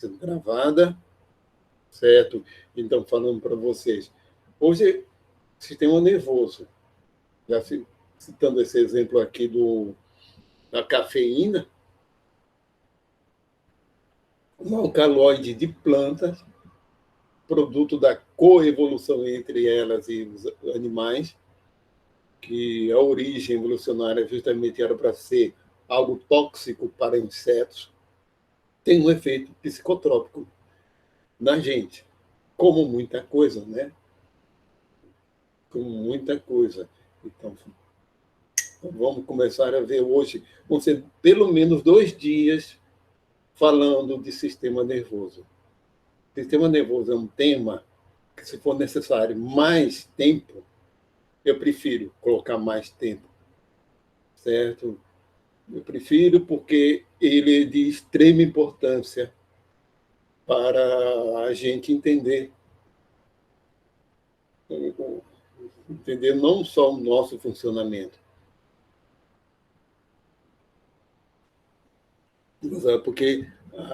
sendo gravada, certo? Então, falando para vocês, hoje, sistema nervoso, já citando esse exemplo aqui da cafeína, um alcaloide de plantas, produto da coevolução entre elas e os animais, que a origem evolucionária justamente era para ser algo tóxico para insetos, tem um efeito psicotrópico na gente, como muita coisa, né? Como muita coisa. Então, vamos começar a ver hoje, vão ser pelo menos 2 dias falando de sistema nervoso. Sistema nervoso é um tema que, se for necessário mais tempo, eu prefiro colocar mais tempo, certo? Eu prefiro porque ele é de extrema importância para a gente entender não só o nosso funcionamento, porque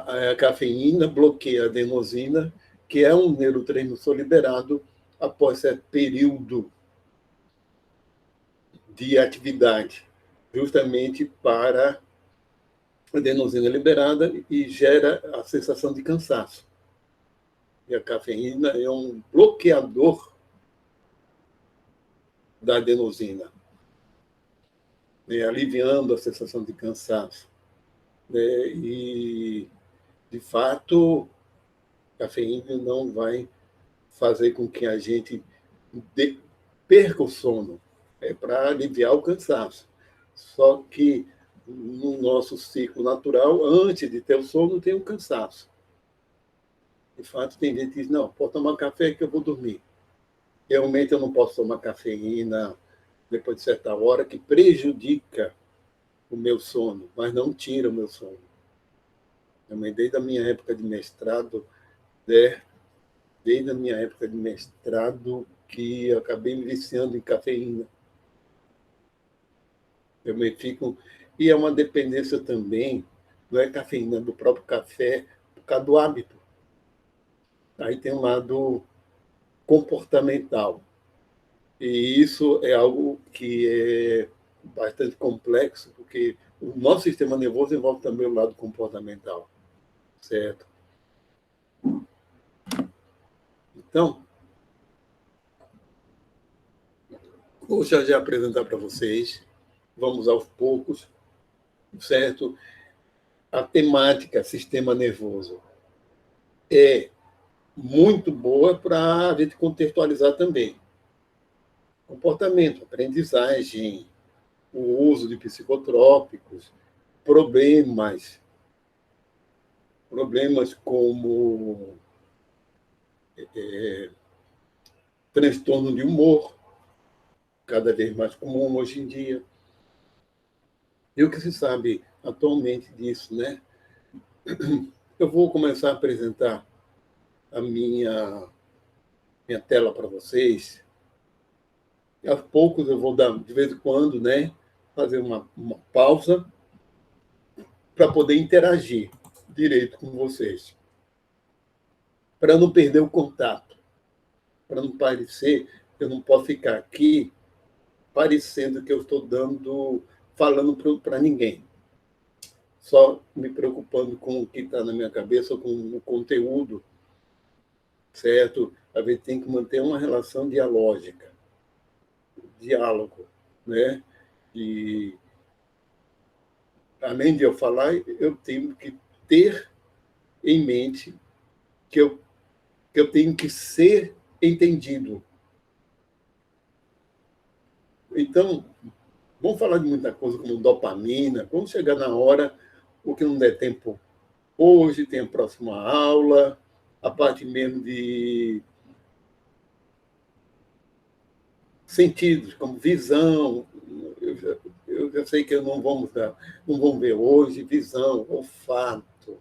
a cafeína bloqueia a adenosina, que é um neurotransmissor liberado após esse período de atividade, justamente para a adenosina liberada e gera a sensação de cansaço. E a cafeína é um bloqueador da adenosina, né, aliviando a sensação de cansaço. Né, e, de fato, a cafeína não vai fazer com que a gente perca o sono. É para aliviar o cansaço. Só que no nosso ciclo natural, antes de ter o sono, tem o cansaço. De fato, tem gente que diz, não, pode tomar café que eu vou dormir. Realmente eu não posso tomar cafeína depois de certa hora, que prejudica o meu sono, mas não tira o meu sono. Também desde a minha época de mestrado, né, desde a minha época de mestrado, que eu acabei me viciando em cafeína. Eu me fico... E é uma dependência também, não é cafeína, do próprio café, por causa do hábito. Aí tem um lado comportamental. E isso é algo que é bastante complexo, porque o nosso sistema nervoso envolve também o lado comportamental, certo? Então, vou já apresentar para vocês, vamos aos poucos, certo? A temática sistema nervoso é muito boa para a gente contextualizar também. Comportamento, aprendizagem, o uso de psicotrópicos, problemas como transtorno de humor, cada vez mais comum hoje em dia. E o que se sabe atualmente disso, né? Eu vou começar a apresentar a minha tela para vocês. E aos poucos eu vou dar, de vez em quando, né, fazer uma pausa para poder interagir direito com vocês, para não perder o contato, para não parecer, eu não posso ficar aqui parecendo que eu estou falando para ninguém, só me preocupando com o que está na minha cabeça, com o conteúdo, certo? A gente tem que manter uma relação dialógica, diálogo, né? E, além de eu falar, eu tenho que ter em mente que eu tenho que ser entendido. Então, vamos falar de muita coisa como dopamina, quando chegar na hora, o que não der tempo hoje, tem a próxima aula, a parte mesmo de sentidos, como visão. Eu já sei que não vamos ver hoje, visão, olfato,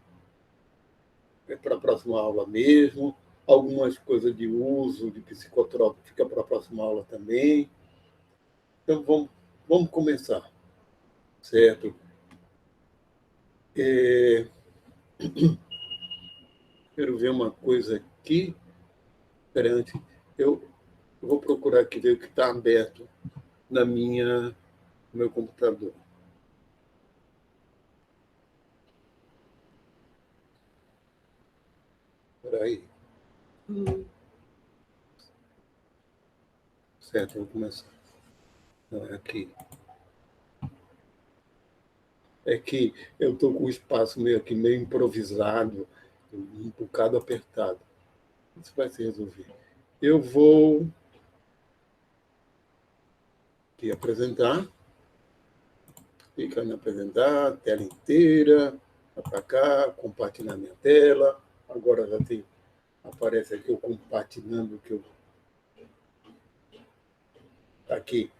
é para a próxima aula mesmo. Algumas coisas de uso de psicotrópico fica para a próxima aula também. Então, vamos começar, certo? Quero ver uma coisa aqui. Perante. Eu vou procurar aqui ver o que está aberto no meu computador. Espera aí. Certo, vou começar. Não, é aqui. É que eu estou com o espaço meio improvisado, um bocado apertado. Isso vai se resolver. Eu vou aqui apresentar. Clicar em apresentar, tela inteira, para cá, compartilhar minha tela. Agora já tem, aparece aqui eu compartilhando que eu aqui,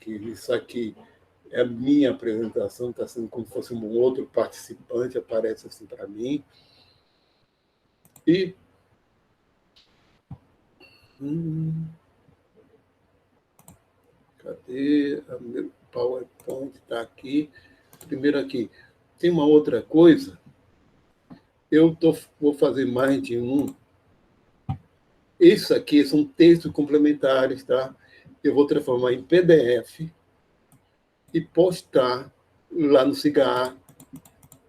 isso aqui é a minha apresentação, está sendo como se fosse um outro participante, aparece assim para mim. E cadê? O meu PowerPoint está aqui. Primeiro aqui. Tem uma outra coisa. Vou fazer mais de um. Isso aqui são textos complementares, tá? Eu vou transformar em PDF e postar lá no Cigar.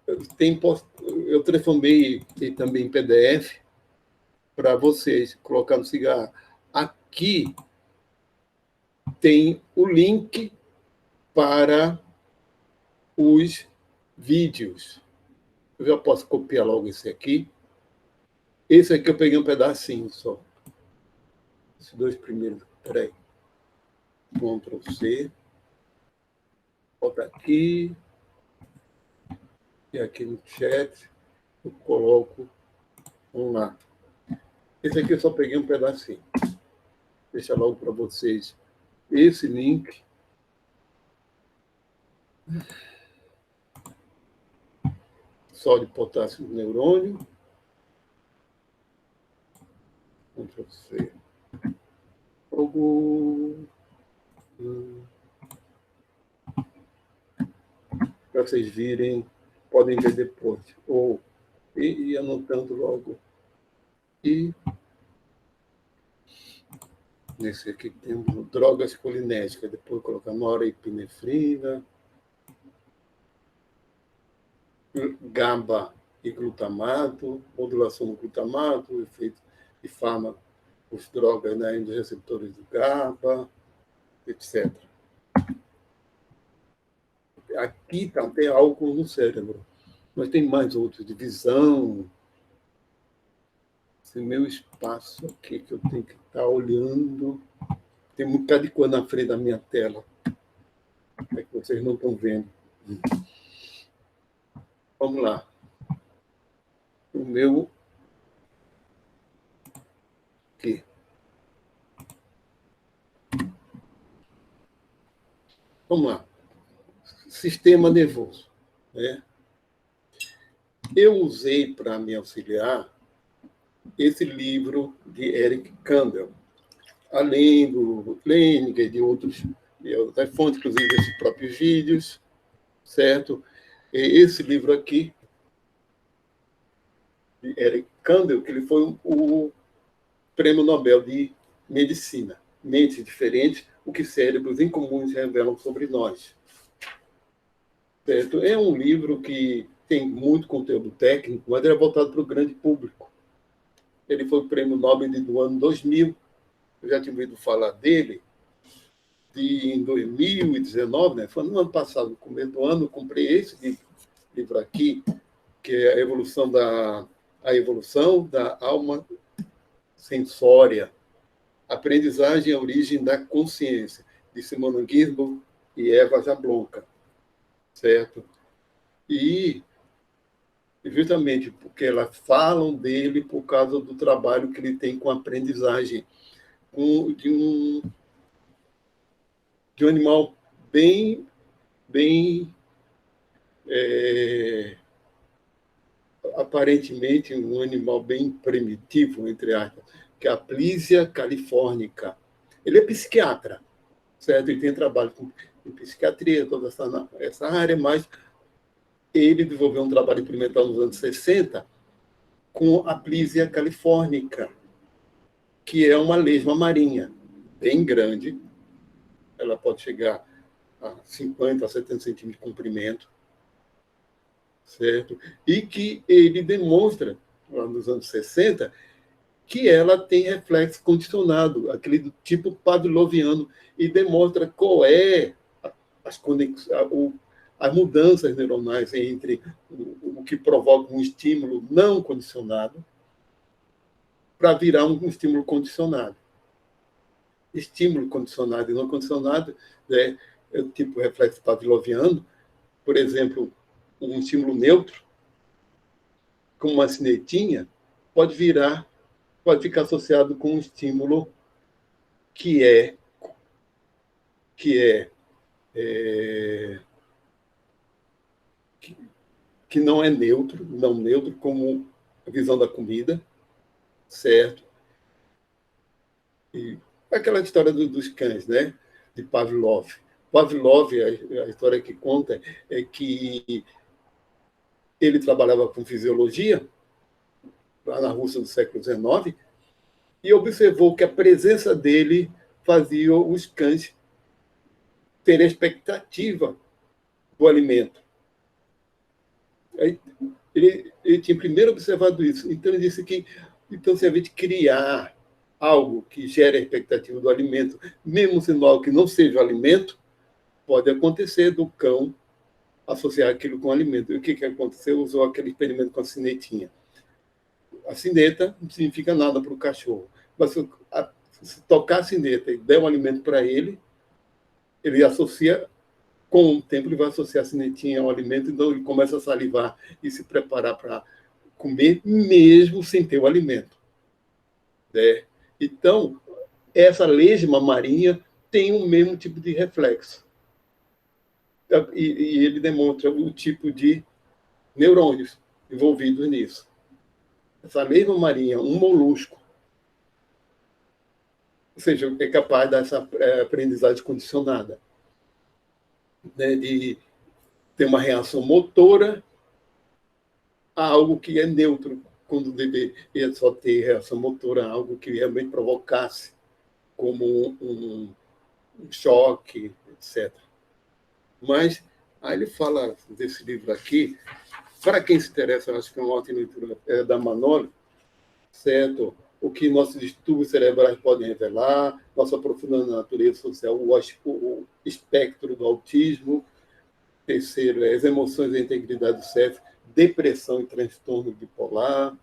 Eu transformei também em PDF para vocês colocar no Cigar. Aqui tem o link para os vídeos. Eu já posso copiar logo esse aqui. Esse aqui eu peguei um pedacinho só. Esses dois primeiros. Espera aí. Ctrl C. Bota aqui. E aqui no chat eu coloco. Vamos lá. Esse aqui eu só peguei um pedacinho. Deixa logo para vocês esse link. Sódio, potássio, neurônio. Ctrl C. Para vocês virem, podem ver depois. Ou ir anotando logo. E nesse aqui temos drogas colinérgicas. Depois colocar norepinefrina, GABA e glutamato, modulação do glutamato, efeito de fármacos, drogas, né, dos receptores do GABA, etc. Aqui tem álcool no cérebro, mas tem mais outros, de visão. Esse meu espaço aqui que eu tenho que estar olhando. Tem um bocado de coisa na frente da minha tela. É que vocês não estão vendo. Vamos lá. O meu. Aqui. Vamos lá. Sistema nervoso. Né? Eu usei para me auxiliar esse livro de Eric Kandel, além do Leninger, de outras fontes, inclusive desses próprios vídeos, certo? E esse livro aqui, de Eric Kandel, que ele foi o Prêmio Nobel de Medicina. Mentes diferentes, o que cérebros incomuns revelam sobre nós. Certo? É um livro que tem muito conteúdo técnico, mas ele é voltado para o grande público. Ele foi o Prêmio Nobel do ano 2000. Eu já tinha ouvido falar dele em 2019, né? Foi no ano passado, no começo do ano, eu comprei esse livro aqui, que é a evolução da alma sensória, aprendizagem e a origem da consciência, de Simone Ginsburg e Eva Jablonka, certo? E justamente porque elas falam dele por causa do trabalho que ele tem com a aprendizagem de um animal bem aparentemente um animal bem primitivo, entre aspas, que é a Plísia californica. Ele é psiquiatra, certo? Ele tem trabalho em psiquiatria, toda essa área, mas ele desenvolveu um trabalho experimental nos anos 60 com a Plisia californica, que é uma lesma marinha bem grande. Ela pode chegar a 50 a 70 centímetros de comprimento, certo? E que ele demonstra, lá nos anos 60, que ela tem reflexo condicionado, aquele do tipo pavloviano, e demonstra qual é as mudanças neuronais entre o que provoca um estímulo não condicionado para virar um estímulo condicionado. Estímulo condicionado e não condicionado, né, é o tipo reflexo pavloviano. Por exemplo, um estímulo neutro, como uma cinetinha, pode ficar associado com um estímulo que não é neutro, não neutro, como a visão da comida, certo? E aquela história dos cães, né? De Pavlov. Pavlov, a história que conta é que ele trabalhava com fisiologia, lá na Rússia do século XIX, e observou que a presença dele fazia os cães terem expectativa do alimento. Ele tinha primeiro observado isso. Então, ele disse que, então, se a gente criar algo que gere a expectativa do alimento, mesmo sendo algo que não seja o alimento, pode acontecer do cão associar aquilo com o alimento. E o que aconteceu? Usou aquele experimento com a cinetinha. A sineta não significa nada para o cachorro. Mas se tocar a sineta e der um alimento para ele, ele associa, com o tempo, ele vai associar a cinetinha ao alimento, então ele começa a salivar e se preparar para comer, mesmo sem ter o alimento. Né? Então, essa lesma marinha tem o mesmo tipo de reflexo. E ele demonstra o tipo de neurônios envolvidos nisso. Essa lesma marinha, um molusco, ou seja, é capaz dessa aprendizagem condicionada, né, de ter uma reação motora a algo que é neutro, quando deveria só ter reação motora a algo que realmente provocasse, como um choque, etc. Mas aí ele fala desse livro aqui, para quem se interessa, eu acho que é uma ótima leitura, da Manoli, certo? O que nossos distúrbios cerebrais podem revelar, nossa profunda natureza social, o espectro do autismo. Terceiro, as emoções e a integridade do cérebro, depressão e transtorno bipolar.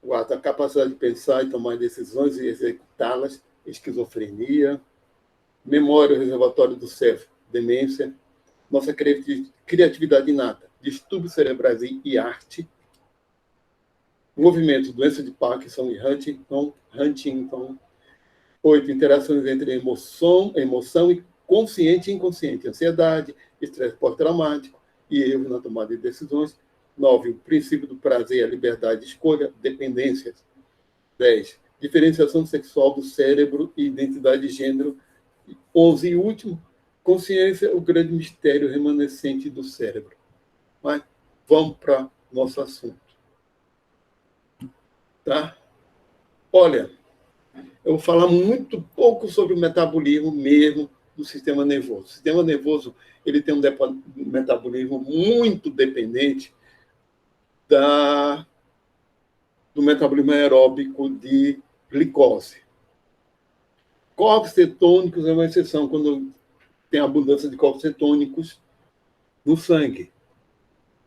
Quarto, a capacidade de pensar e tomar decisões e executá-las, esquizofrenia. Memória, o reservatório do cérebro, demência. Nossa criatividade inata, distúrbios cerebrais e arte. Movimento, doença de Parkinson e Huntington. 8, interações entre emoção e consciente e inconsciente. Ansiedade, estresse pós-traumático e erros na tomada de decisões. 9, o princípio do prazer e a liberdade de escolha, dependências. 10, diferenciação sexual do cérebro e identidade de gênero. 11, e último, consciência, o grande mistério remanescente do cérebro. Mas vamos para o nosso assunto. Tá? Olha, eu vou falar muito pouco sobre o metabolismo mesmo do sistema nervoso. O sistema nervoso ele tem um metabolismo muito dependente do metabolismo aeróbico de glicose. Corpos cetônicos é uma exceção, quando tem abundância de corpos cetônicos no sangue.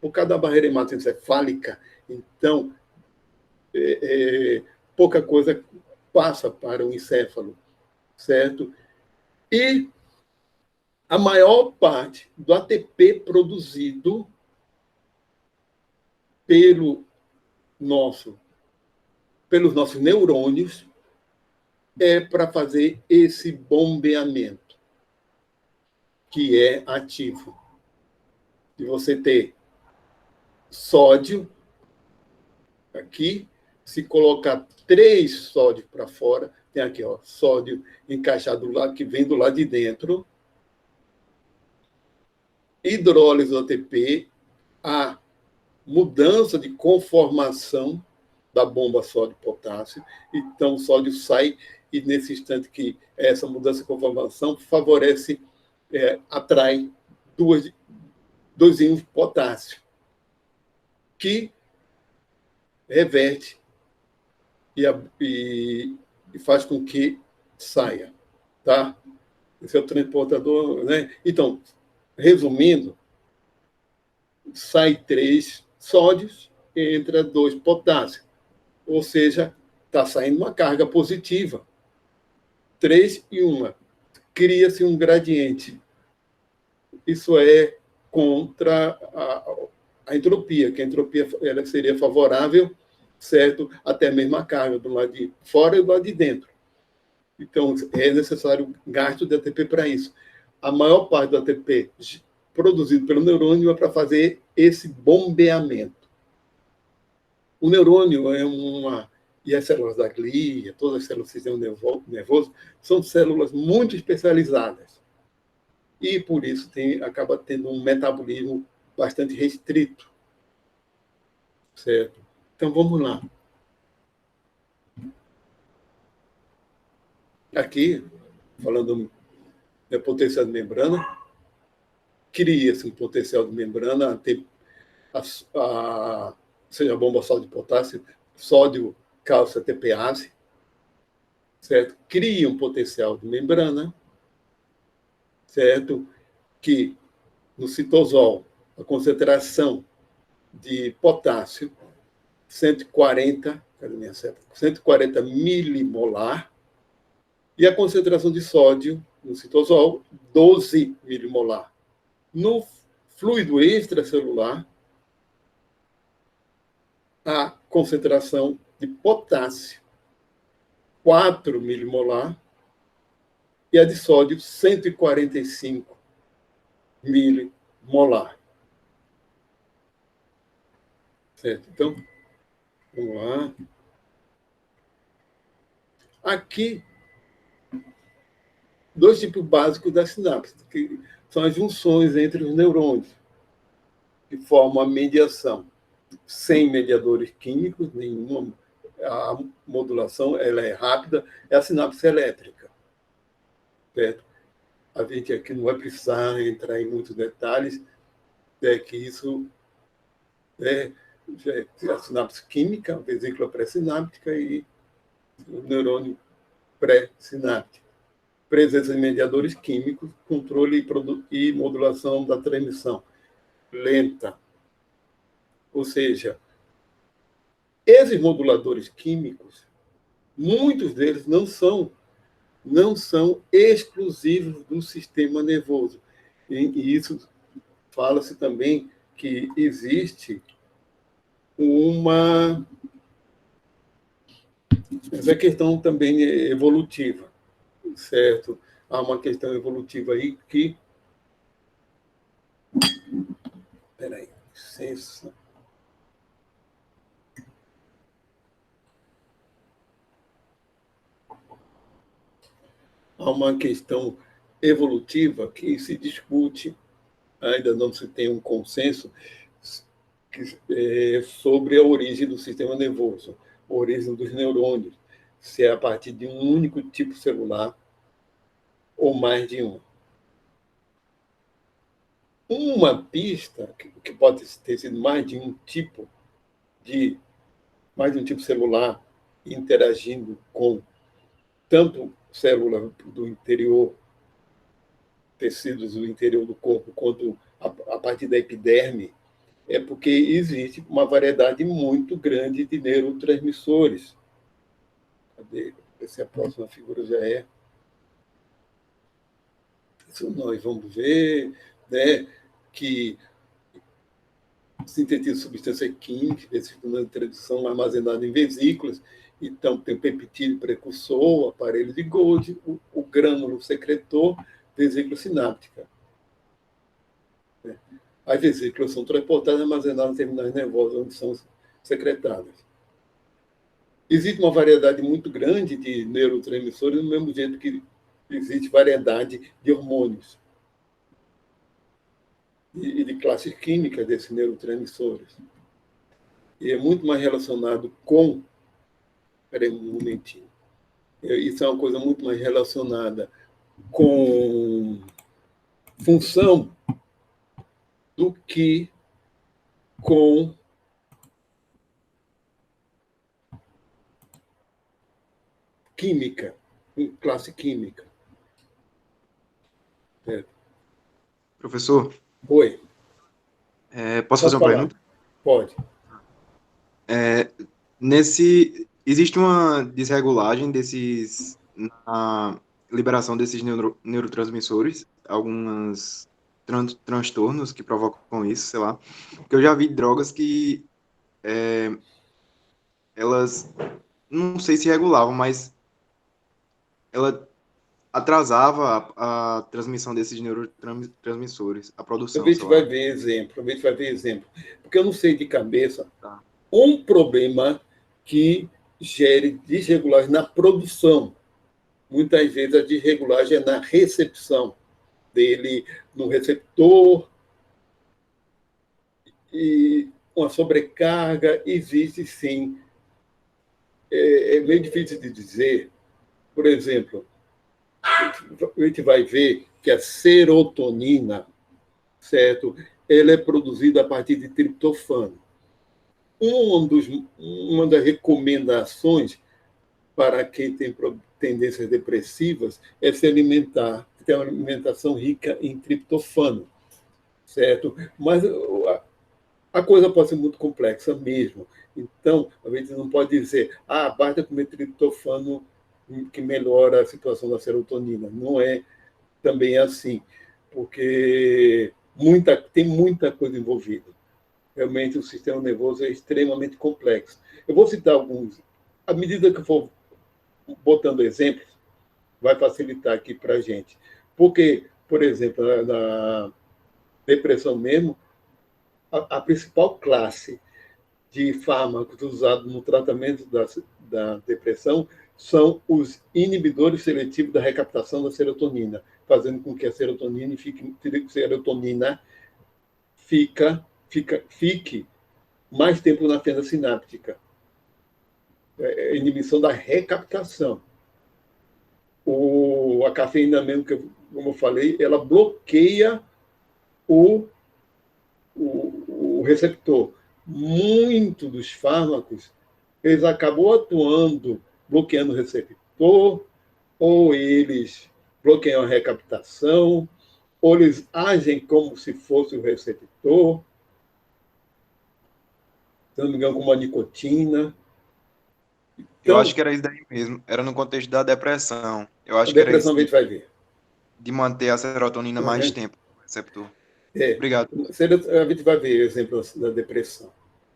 Por causa da barreira hematoencefálica, então, pouca coisa passa para o encéfalo, certo? E a maior parte do ATP produzido pelos nossos neurônios é para fazer esse bombeamento, que é ativo. De você ter sódio aqui, se colocar 3 sódios para fora, tem aqui, ó, sódio encaixado lá, que vem do lado de dentro, hidrólise do ATP, a mudança de conformação da bomba sódio-potássio. Então, o sódio sai, e nesse instante que essa mudança de conformação favorece, atrai dois íons de potássio, que reverte e faz com que saia. Tá? Esse é o transportador. Né? Então, resumindo, sai 3 sódios e entra 2 potássios. Ou seja, está saindo uma carga positiva. 3 e 1. Cria-se um gradiente. Isso é contra a entropia, que a entropia ela seria favorável, certo? Até a mesma carga, do lado de fora e do lado de dentro. Então, é necessário gasto de ATP para isso. A maior parte do ATP produzido pelo neurônio é para fazer esse bombeamento. O neurônio é e as células da glia, todas as células do sistema nervoso, são células muito especializadas. E, por isso, acaba tendo um metabolismo bastante restrito. Certo? Então, vamos lá. Aqui, falando da potencial de membrana, cria-se um potencial de membrana, seja a bomba sódio de potássio, sódio, cálcio, ATPase, certo? Cria um potencial de membrana, certo? Que no citosol, a concentração de potássio, 140 milimolar, e a concentração de sódio no citosol, 12 milimolar. No fluido extracelular, a concentração de potássio, 4 milimolar, e a de sódio, 145 milimolar. Certo? Então, vamos lá. Aqui, 2 tipos básicos da sinapse, que são as junções entre os neurônios, que formam a mediação. Sem mediadores químicos, nenhuma. A modulação ela é rápida, é a sinapse elétrica. Certo? A gente aqui não vai precisar entrar em muitos detalhes, que isso é a sinapse química, a vesícula pré-sináptica e o neurônio pré-sináptico. Presença de mediadores químicos, controle e modulação da transmissão lenta. Ou seja, esses moduladores químicos, muitos deles não são exclusivos do sistema nervoso. E isso fala-se também que existe essa questão também evolutiva, certo? Há uma questão evolutiva aí que... Espera aí, licença. Há uma questão evolutiva que se discute, ainda não se tem um consenso, sobre a origem do sistema nervoso, a origem dos neurônios, se é a partir de um único tipo celular ou mais de um. Uma pista, que pode ter sido mais de um tipo celular interagindo com tanto células do interior, tecidos do interior do corpo, quanto a partir da epiderme, é porque existe uma variedade muito grande de neurotransmissores. Cadê? Se a próxima figura já é. Isso nós vamos ver, né, que sintetiza substância química, na introdução armazenada em vesículas. Então, tem o peptídeo precursor, o aparelho de Golgi, o grânulo secretor, vesícula sináptica. As vesículas são transportadas e armazenadas em terminais nervosos, onde são secretadas. Existe uma variedade muito grande de neurotransmissores, do mesmo jeito que existe variedade de hormônios e de classes químicas desses neurotransmissores. E é muito mais relacionado com... Espera aí um momentinho. Isso é uma coisa muito mais relacionada com função do que com química, classe química. Professor, Oi. Posso Pode fazer uma falar. pergunta? Pode. Existe uma desregulagem na liberação desses neurotransmissores, alguns transtornos que provocam isso, sei lá. Porque eu já vi drogas que elas, não sei se regulavam, mas ela atrasava a transmissão desses neurotransmissores, a produção, Aproveite sei e vai lá. ver exemplo. Aproveite e vai ver exemplo. Porque eu não sei de cabeça Tá. um problema que gere desregulagem na produção. Muitas vezes a desregulagem é na recepção dele, no receptor, e uma sobrecarga existe sim. É meio difícil de dizer. Por exemplo, a gente vai ver que a serotonina, certo? Ela é produzida a partir de triptofano. Uma das recomendações para quem tem tendências depressivas é se alimentar, ter uma alimentação rica em triptofano, certo? Mas a coisa pode ser muito complexa mesmo. Então, a gente não pode dizer, basta comer triptofano que melhora a situação da serotonina. Não é também assim, porque tem muita coisa envolvida. Realmente, o sistema nervoso é extremamente complexo. Eu vou citar alguns. À medida que eu for botando exemplos, vai facilitar aqui para a gente. Porque, por exemplo, na depressão mesmo, a principal classe de fármacos usados no tratamento da depressão são os inibidores seletivos da recaptação da serotonina, fazendo com que a serotonina fique mais tempo na fenda sináptica. É a inibição da recaptação. A cafeína mesmo, como eu falei, ela bloqueia o receptor. Muito dos fármacos, eles acabam atuando bloqueando o receptor, ou eles bloqueiam a recaptação, ou eles agem como se fosse o receptor, se não me engano, como a nicotina. Eu Então, acho que era isso daí mesmo. Era no contexto da depressão. Eu a acho que era depressão isso a gente vai ver. de manter a serotonina mais Uhum. tempo no receptor. É, Obrigado. a gente vai ver exemplos da depressão.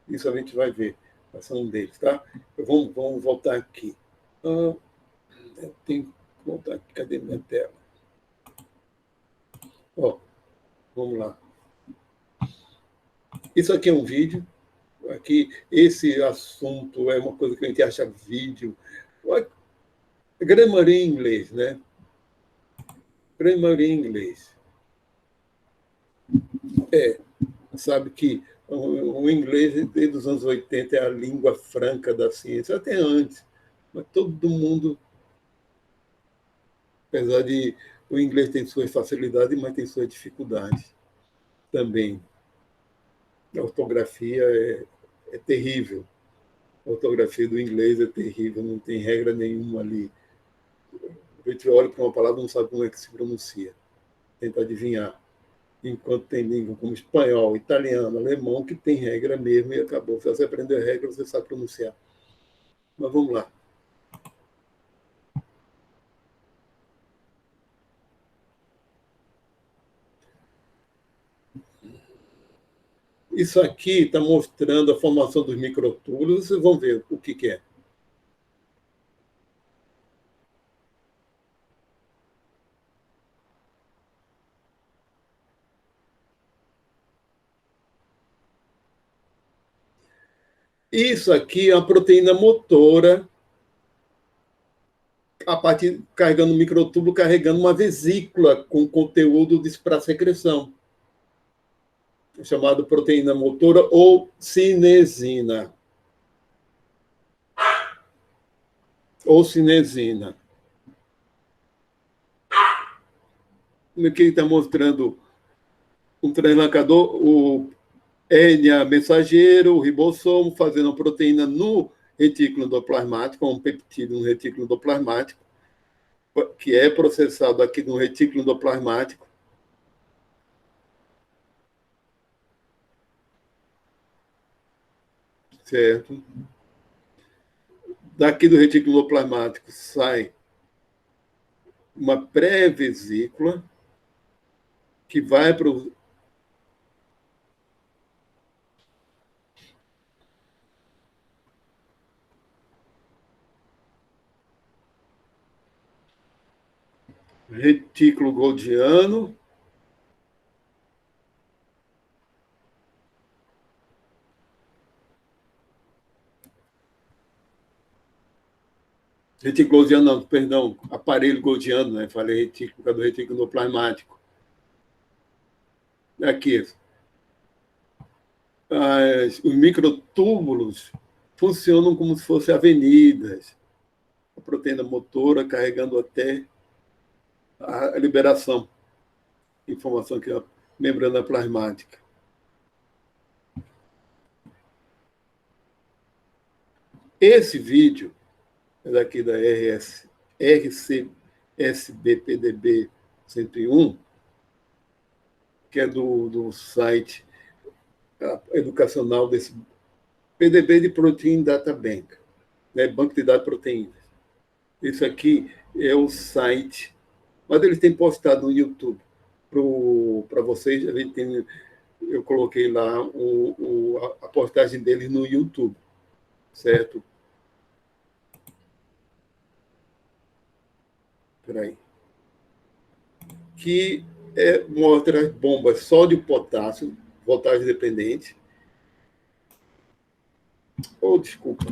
Isso a gente vai ver. Esse é um deles, tá? Vamos voltar aqui. Eu tenho que voltar aqui. Cadê minha tela? Ó, vamos lá. Isso aqui é um vídeo. Aqui, esse assunto é uma coisa que a gente acha vídeo. Grammar em inglês, né? Grammar em inglês. Sabe que o inglês, desde os anos 80, é a língua franca da ciência, até antes. Mas todo mundo, apesar de o inglês tem suas facilidades, mas tem suas dificuldades também. A ortografia é terrível. A ortografia do inglês é terrível, não tem regra nenhuma ali. A gente olha para uma palavra e não sabe como é que se pronuncia. Tenta adivinhar. Enquanto tem língua como espanhol, italiano, alemão, que tem regra mesmo e acabou. Se você aprender a regra, você sabe pronunciar. Mas vamos lá. Isso aqui está mostrando a formação dos microtúbulos. Vocês vão ver o que é. Isso aqui é a proteína motora, a partir carregando o microtúbulo, carregando uma vesícula com conteúdo para secreção. chamado proteína motora ou cinesina. Ou cinesina. Aqui está mostrando um translocador, o RNA mensageiro, o ribossomo, fazendo a proteína no retículo endoplasmático, um peptídeo no retículo endoplasmático, que é processado aqui no retículo endoplasmático. Certo? Daqui do retículo endoplasmático sai uma pré-vesícula que vai para o retículo golgiano, retículo golgiano, não, perdão, aparelho golgiano, né? Falei retículo, por causa do retículo endoplasmático. Aqui, os microtúbulos funcionam como se fossem avenidas, a proteína motora carregando até a liberação, informação aqui, ó, membrana plasmática. Esse vídeo é daqui da RCSB-PDB 101, que é do site educacional desse PDB de Protein Data Bank, né, Banco de Dados de Proteínas. Isso aqui é o site, mas eles têm postado no YouTube para vocês. A gente tem, eu coloquei lá a postagem deles no YouTube, certo? Peraí. Que mostra as bombas sódio e potássio, voltagem dependente. Oh, desculpa.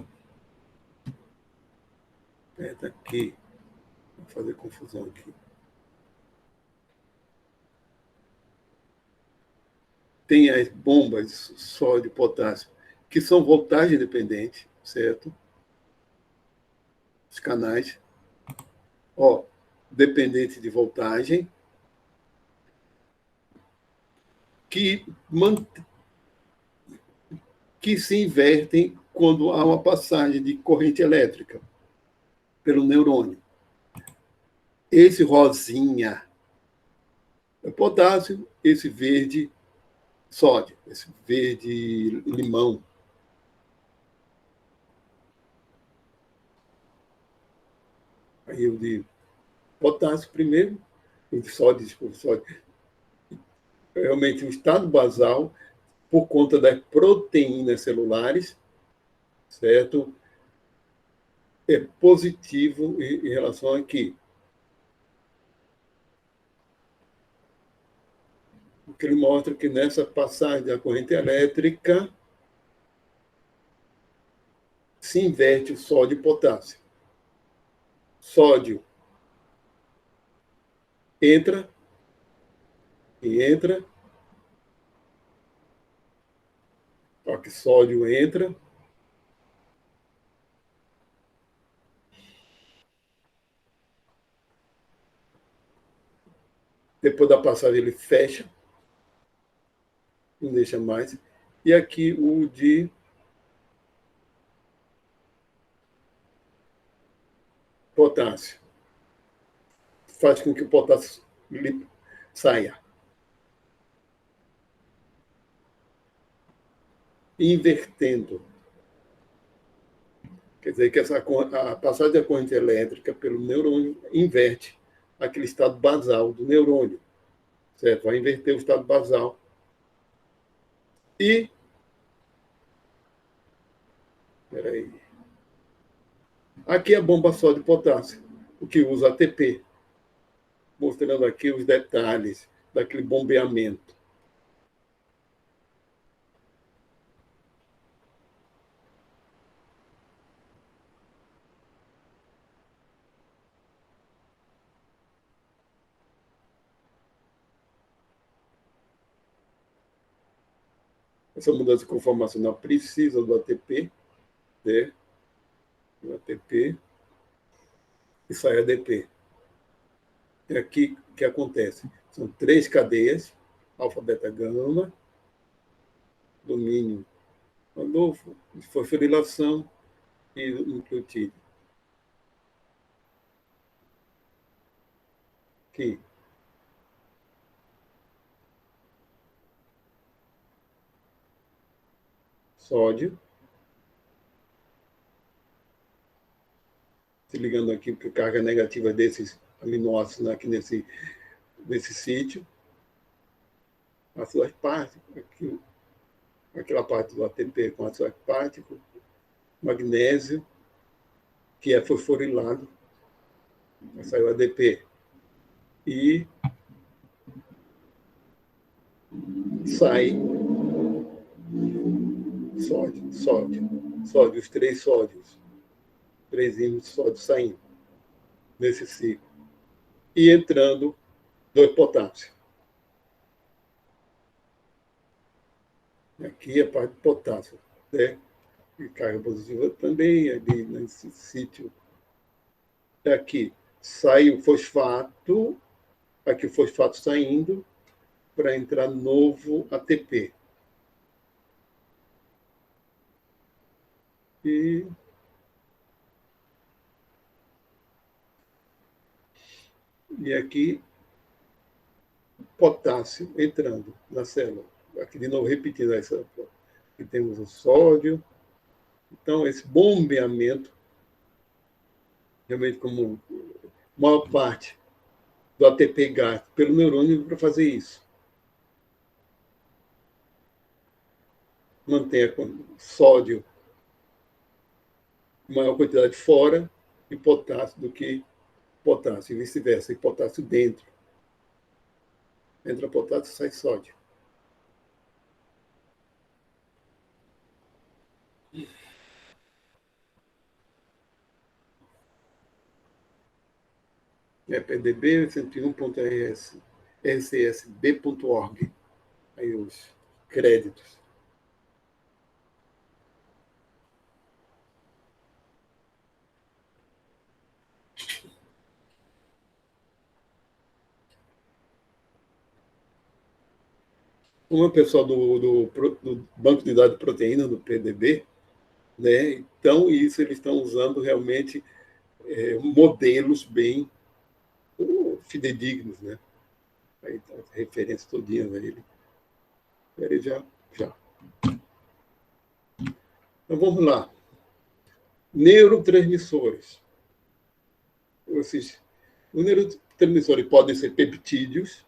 Tá aqui. Vou fazer confusão aqui. Tem as bombas sódio e potássio, que são voltagem dependente, certo? Os canais. Ó, dependente de voltagem, que se invertem quando há uma passagem de corrente elétrica pelo neurônio. Esse rosinha é potássio, esse verde sódio, esse verde limão. Aí o de potássio primeiro, o de sódio, realmente o estado basal, por conta das proteínas celulares, certo? É positivo em relação aqui. Porque ele mostra que nessa passagem da corrente elétrica se inverte o sódio e potássio. Sódio entra e entra, só que sódio entra, depois da passagem ele fecha, não deixa mais. E aqui o de potássio faz com que o potássio saia. Invertendo. Quer dizer que a passagem da corrente elétrica pelo neurônio inverte aquele estado basal do neurônio, certo? Vai inverter o estado basal. E, peraí, aqui é a bomba sódio potássio, o que usa ATP, mostrando aqui os detalhes daquele bombeamento. Essa mudança conformacional precisa do ATP, né? Do ATP, e sai ADP. É aqui que acontece. São 3 cadeias, alfa, beta, gama, domínio Adolfo, fosforilação e nucleotídeo. Aqui. Sódio. Se ligando aqui, porque a carga negativa desses aminoácidos aqui nesse sítio. Ácido aspartico, aqui, aquela parte do ATP com ácido aspartico, magnésio, que é fosforilado, saiu ADP. E sai sódio, os 3 sódios, 3 íons de sódio saindo nesse ciclo. E entrando 2 potássio. Aqui é a parte de potássio, né? E carga positiva também, ali nesse sítio. Aqui sai o fosfato, aqui o fosfato saindo, para entrar novo ATP. E aqui, potássio entrando na célula. Aqui, de novo, repetindo essa. Aqui temos o sódio. Então, esse bombeamento, realmente, como maior parte do ATP gasto pelo neurônio para fazer isso. Mantenha sódio maior quantidade fora e potássio do que potássio, e vice-versa, e potássio dentro. Entra potássio, sai sódio. É PDB 101.rs, rcsb.org. Aí os créditos. Uma pessoal do banco de dados de proteína, do PDB, né? Então, isso eles estão usando realmente modelos bem fidedignos, né? Aí tá as referências todinhas a ele. Ele já. Então, vamos lá. Neurotransmissores. Os neurotransmissores podem ser peptídeos,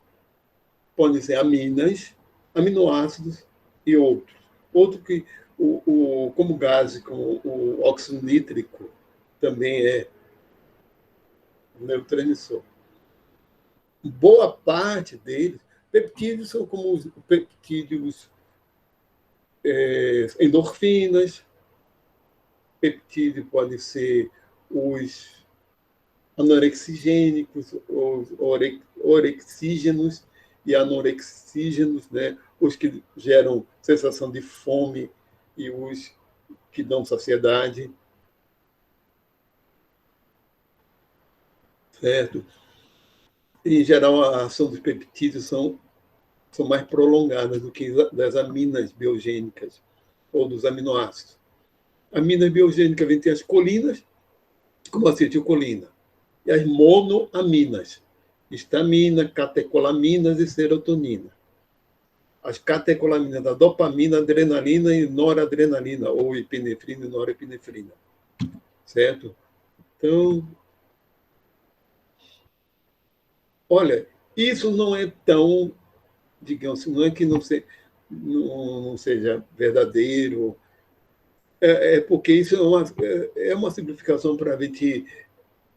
podem ser aminas, aminoácidos e outros. Outro que, como gás, como o óxido nítrico, também é neurotransmissor. Boa parte deles, peptídeos são como os peptídeos endorfinas, peptídeos podem ser os anorexigênicos, os orexígenos e anorexígenos, né? Os que geram sensação de fome e os que dão saciedade. Certo? Em geral, a ação dos peptídeos são mais prolongadas do que das aminas biogênicas ou dos aminoácidos. Aminas biogênicas vêm ter as colinas, como a acetilcolina, e as monoaminas, histamina, catecolaminas e serotonina. As catecolaminas da dopamina, adrenalina e noradrenalina, ou epinefrina e norepinefrina. Certo? Então, olha, isso não é tão, digamos, não é que não seja verdadeiro, porque isso é uma simplificação para a gente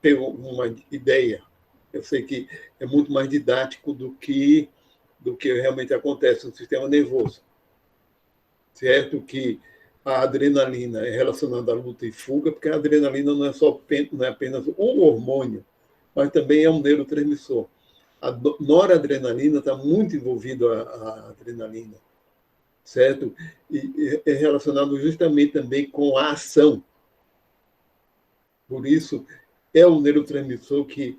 ter uma ideia. Eu sei que é muito mais didático do que realmente acontece no sistema nervoso. Certo? Que a adrenalina é relacionada à luta e fuga, porque a adrenalina não é apenas um hormônio, mas também é um neurotransmissor. A noradrenalina está muito envolvida a adrenalina. certo? E é relacionado justamente também com a ação. Por isso, é um neurotransmissor que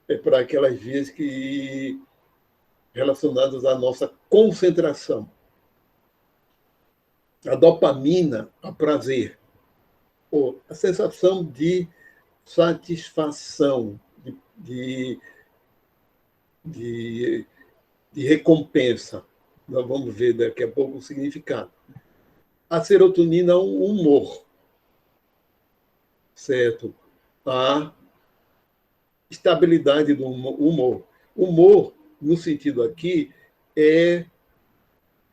é para aquelas vias que relacionadas à nossa concentração. A dopamina, a prazer, ou a sensação de satisfação, de, de, de recompensa. Nós vamos ver daqui a pouco o significado. A serotonina é um humor, certo? A estabilidade do humor. Humor, no sentido aqui, é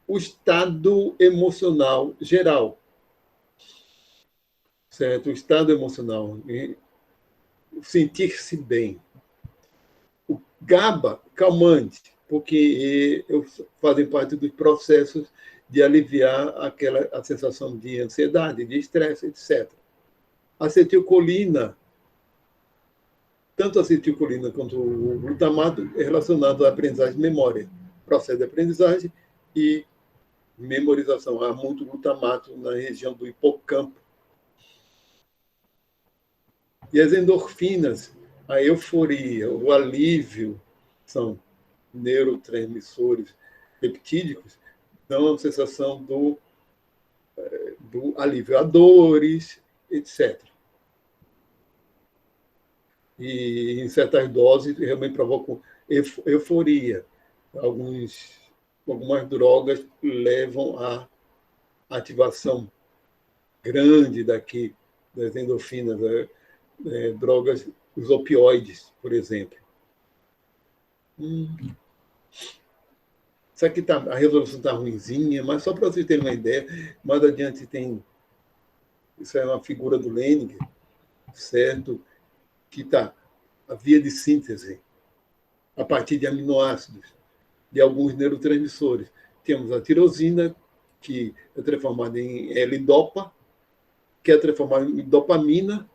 o estado emocional geral, certo? O estado emocional, sentir-se bem. O GABA, calmante, porque fazem parte dos processos de aliviar a sensação de ansiedade, de estresse, etc. Acetilcolina, tanto a acetilcolina quanto o glutamato é relacionado à aprendizagem e memória, processo de aprendizagem e memorização. Há muito glutamato na região do hipocampo. E as endorfinas, a euforia, o alívio, são neurotransmissores peptídicos, dão a sensação do alívio a dores, etc. E em certas doses realmente provocam euforia. Algumas drogas levam à ativação grande das endorfinas, drogas, os opioides, por exemplo. Isso aqui a resolução está ruinzinha, mas só para vocês terem uma ideia, mais adiante tem. Isso é uma figura do Leninger, certo? Que está a via de síntese a partir de aminoácidos de alguns neurotransmissores. Temos a tirosina, que é transformada em L-dopa, que é transformada em dopamina,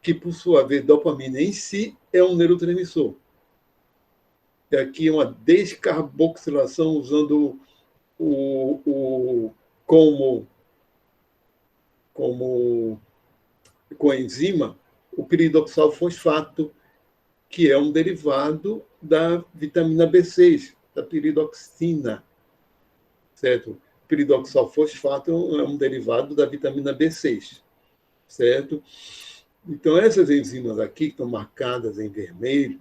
que, por sua vez, dopamina em si é um neurotransmissor. E aqui uma descarboxilação usando como coenzima o piridoxal fosfato, que é um derivado da vitamina B6, da piridoxina, certo? O piridoxal fosfato é um derivado da vitamina B6, certo? Então, essas enzimas aqui, que estão marcadas em vermelho,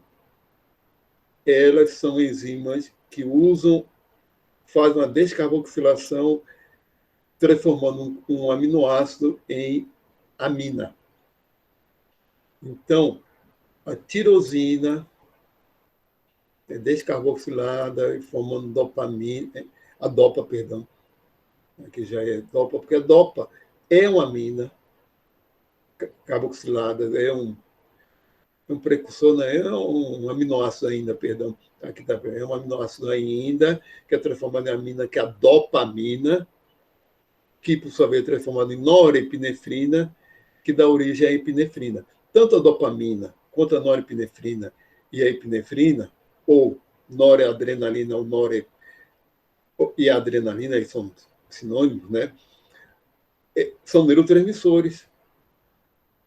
elas são enzimas que fazem uma descarboxilação, transformando um aminoácido em amina. Então, a tirosina é descarboxilada, formando dopamina, a dopa, perdão, aqui já é dopa, porque a dopa é uma amina carboxilada, é um precursor, não é um aminoácido ainda, perdão, aqui tá, é um aminoácido ainda, que é transformado em amina, que é a dopamina, que por sua vez é transformado em norepinefrina, que dá origem à epinefrina. Tanto a dopamina quanto a norepinefrina e a epinefrina, ou noradrenalina ou e a adrenalina, são sinônimos, né? São neurotransmissores.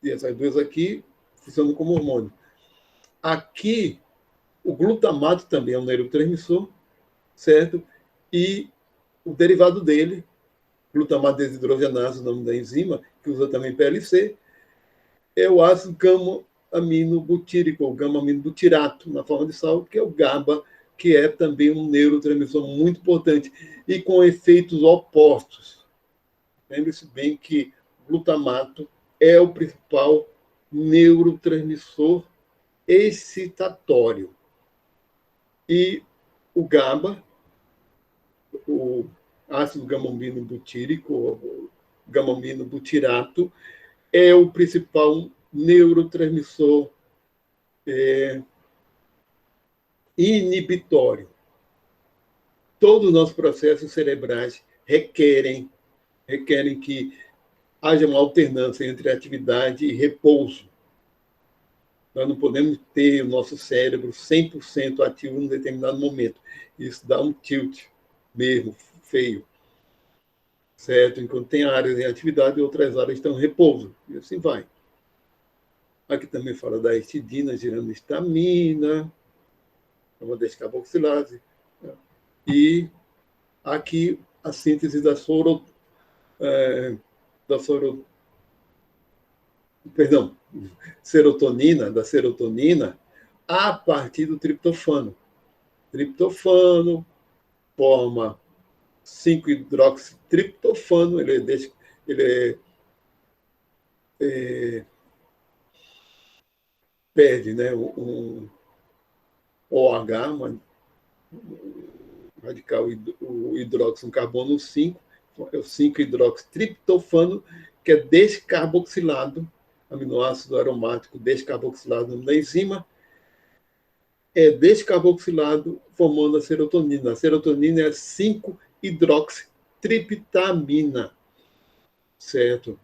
E essas duas aqui funcionam como hormônio. Aqui, o glutamato também é um neurotransmissor, certo? E o derivado dele, glutamato desidrogenase, o nome da enzima, que usa também PLC, é o ácido gama-aminobutírico, ou gama-aminobutirato, na forma de sal, que é o GABA, que é também um neurotransmissor muito importante, e com efeitos opostos. Lembre-se bem que o glutamato é o principal neurotransmissor excitatório. E o GABA, o ácido gama-aminobutírico, ou gama-aminobutirato, é o principal neurotransmissor inibitório. Todos os nossos processos cerebrais requerem que haja uma alternância entre atividade e repouso. Nós não podemos ter o nosso cérebro 100% ativo em um determinado momento. Isso dá um tilt mesmo, feio. certo? Enquanto tem áreas em atividade, outras áreas estão em repouso, e assim vai. Aqui também fala da histidina gerando histamina, uma descarboxilase, né? E aqui a síntese da soro, perdão, da serotonina, a partir do triptofano. Triptofano forma 5-hidroxitriptofano, ele perde, né, um OH, radical, o hidróxido, um carbono 5, é o 5-hidroxitriptofano, que é descarboxilado, aminoácido aromático descarboxilado na enzima, é descarboxilado formando a serotonina. A serotonina é 5-hidroxitriptamina, certo?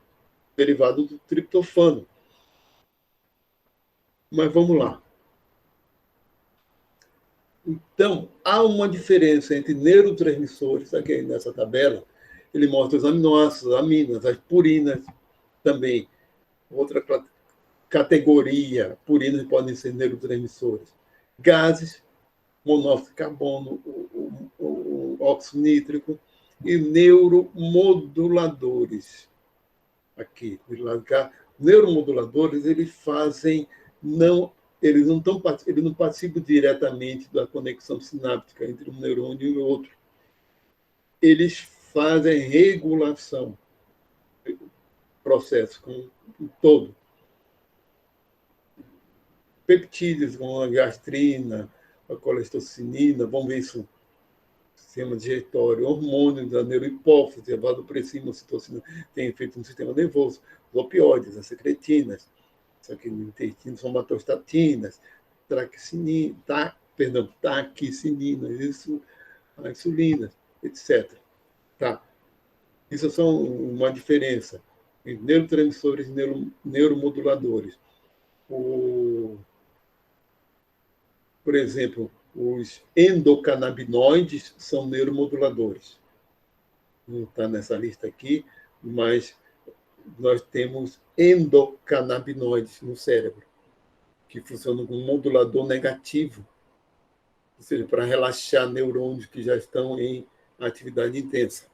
Derivado do triptofano. Mas vamos lá. Então, há uma diferença entre neurotransmissores, aqui nessa tabela, ele mostra os aminoácidos, aminas, as purinas também. Outra categoria, purinas podem ser neurotransmissores. Gases, monóxido de carbono, o óxido nítrico, e neuromoduladores. Aqui, do lado de cá, neuromoduladores, eles fazem, eles não participam diretamente da conexão sináptica entre um neurônio e o outro. Eles fazem regulação, processo com todo. Peptídeos, como a gastrina, a colesterocinina, vamos ver isso, sistema digestório, hormônios da neurohipófise, a vasopressina, ocitocina, tem efeito no sistema nervoso, os opioides, as secretinas, isso aqui no intestino, somatostatinas, taquicinina, isso, a insulina, etc. Tá? Isso são uma diferença entre neurotransmissores e neuromoduladores. Por exemplo, os endocannabinoides são neuromoduladores. Não está nessa lista aqui, mas nós temos endocannabinoides no cérebro, que funcionam como um modulador negativo, ou seja, para relaxar neurônios que já estão em atividade intensa.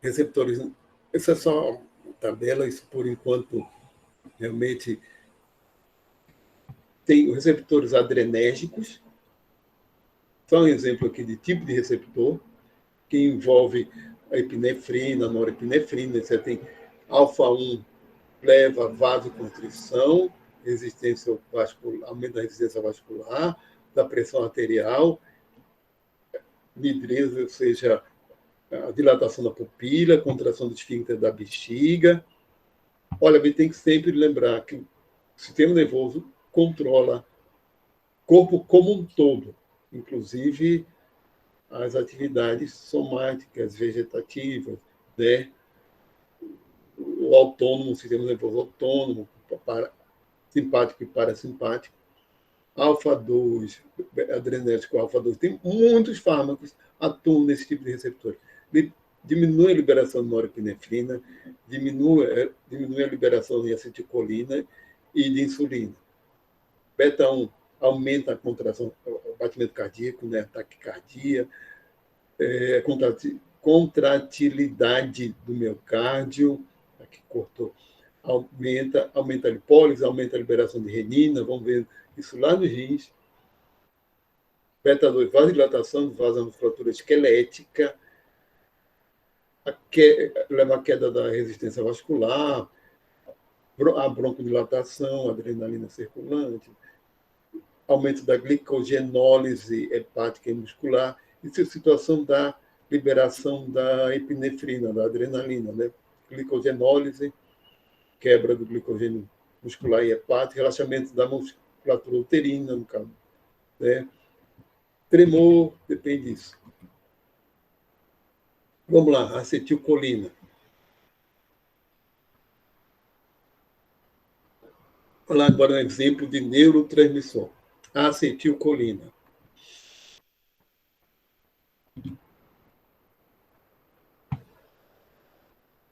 Receptores, essa é só uma tabela, isso por enquanto realmente tem os receptores adrenérgicos, só um exemplo aqui de tipo de receptor, que envolve a epinefrina, a norepinefrina, você tem alfa-1, leva a vasoconstrição, resistência vascular, aumento da resistência vascular, da pressão arterial, midrina, ou seja, a dilatação da pupila, contração do esfíncter da bexiga. Olha, a gente tem que sempre lembrar que o sistema nervoso controla o corpo como um todo, inclusive as atividades somáticas, vegetativas, né? O autônomo, o sistema nervoso autônomo, simpático e parasimpático, alfa-2, adrenérgico alfa-2, tem muitos fármacos atuam nesse tipo de receptor. Diminui a liberação de norepinefrina, diminui a liberação de acetilcolina e de insulina. Beta-1 aumenta a contração, o batimento cardíaco, né, taquicardia, contratilidade do miocárdio, aqui cortou, aumenta a lipólise, aumenta a liberação de renina, vamos ver isso lá nos rins. Beta-2, vasodilatação, vasomusculatura esquelética, leva à queda da resistência vascular, a broncodilatação, a adrenalina circulante, aumento da glicogenólise hepática e muscular, isso é a situação da liberação da epinefrina, da adrenalina, né? Glicogenólise, quebra do glicogênio muscular e hepático, relaxamento da musculatura uterina, no caso, né? Tremor, depende disso. Vamos lá, acetilcolina. Vou lá agora um exemplo de neurotransmissor. A acetilcolina.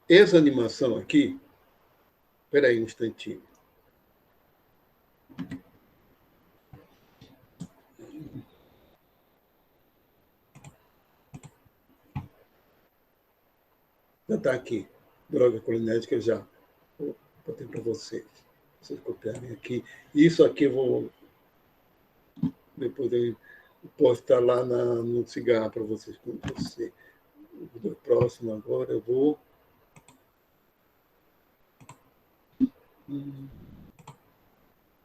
essa animação aqui, espera aí um instantinho. Já está aqui. Droga colinética já. Vou botar para vocês. Vocês copiarem aqui. Isso aqui eu vou. Depois eu postar lá no cigarro para vocês. Com você. O próximo agora eu vou.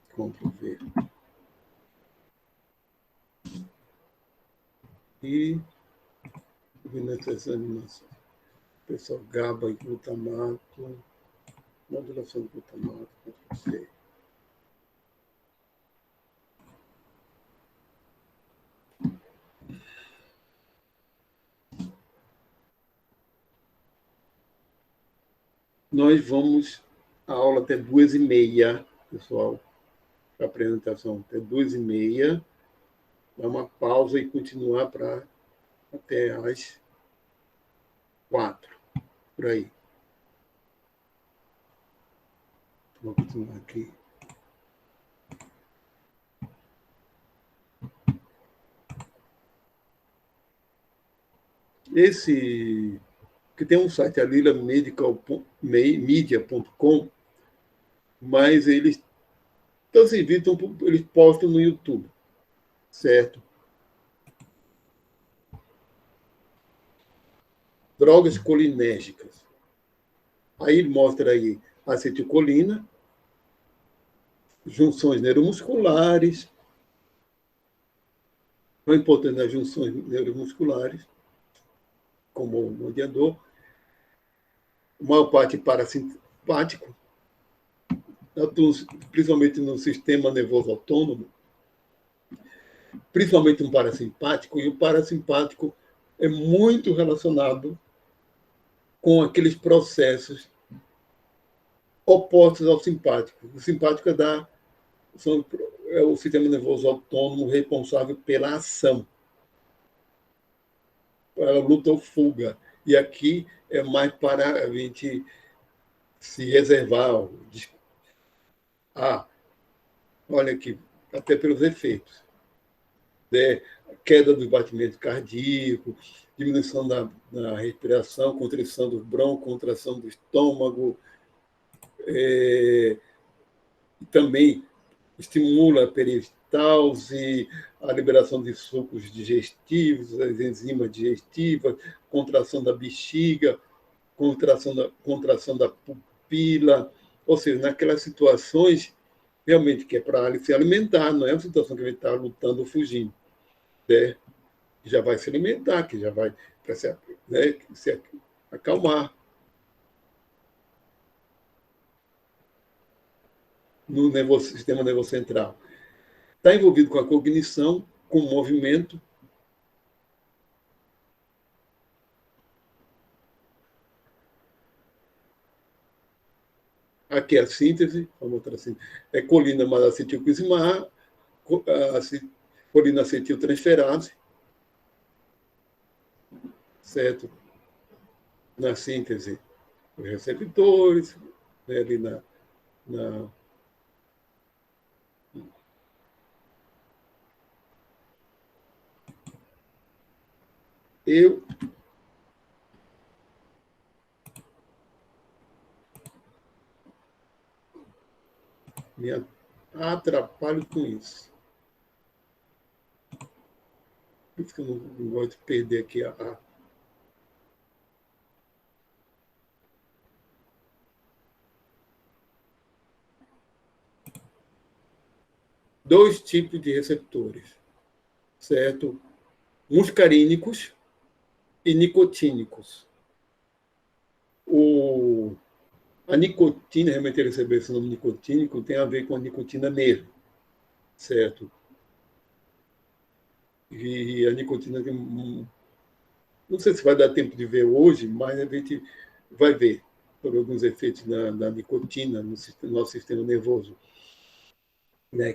Ctrl V. E vendo essas animações. Pessoal, GABA e glutamato. Modulação do glutamato. Ctrl C. Nós vamos a aula até 2h30, pessoal, a apresentação até 2h30, dar uma pausa e continuar para até às 4, por aí. Vou continuar aqui. Esse, que tem um site, a lilamedical.media.com, mas eles estão servindo, eles postam no YouTube, certo? Drogas colinérgicas. Aí ele mostra aí acetilcolina, junções neuromusculares, não importante nas junções neuromusculares, como o mediador, a maior parte parasimpático, principalmente no sistema nervoso autônomo, principalmente no parasimpático, e o parasimpático é muito relacionado com aqueles processos opostos ao simpático. O simpático é o sistema nervoso autônomo responsável pela ação, para luta ou fuga. E aqui é mais para a gente se reservar. Olha aqui, até pelos efeitos. Queda do batimento cardíaco, diminuição da respiração, constrição do bronco, contração do estômago. Também estimula a peristalse, a liberação de sucos digestivos, as enzimas digestivas, contração da bexiga, contração da pupila, ou seja, naquelas situações realmente que é para se alimentar, não é uma situação que ele está lutando ou fugindo, né? Que já vai se alimentar, que já vai para se acalmar. No sistema nervoso central. Está envolvido com a cognição, com o movimento. Aqui é a síntese, vamos mostrar assim, é colina mais acetilcoenzima A, colina acetiltransferase, certo? Na síntese, os receptores, né, ali eu me atrapalho com isso. Por isso que eu não gosto de perder aqui dois tipos de receptores, certo? Muscarínicos e nicotínicos. A nicotina, realmente ele recebeu esse nome nicotínico, tem a ver com a nicotina mesmo, certo? E a nicotina tem não sei se vai dar tempo de ver hoje, mas a gente vai ver por alguns efeitos da nicotina no nosso sistema nervoso, né?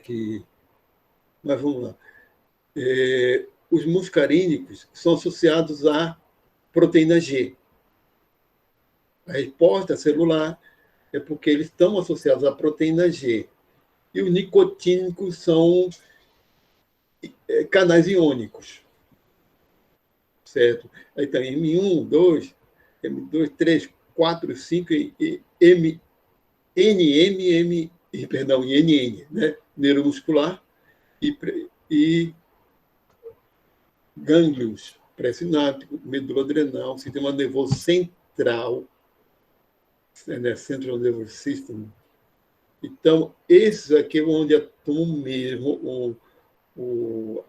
Mas vamos lá. Os muscarínicos são associados à proteína G. A resposta celular é porque eles estão associados à proteína G. E os nicotínicos são canais iônicos, certo? Aí tem M1, 2, M2, 3, 4, 5 e perdão, INN, né? Neuromuscular e gânglios pré-sináptico, medula adrenal, sistema nervoso central, né? Central Nervous System. Então, esses aqui é onde atuam mesmo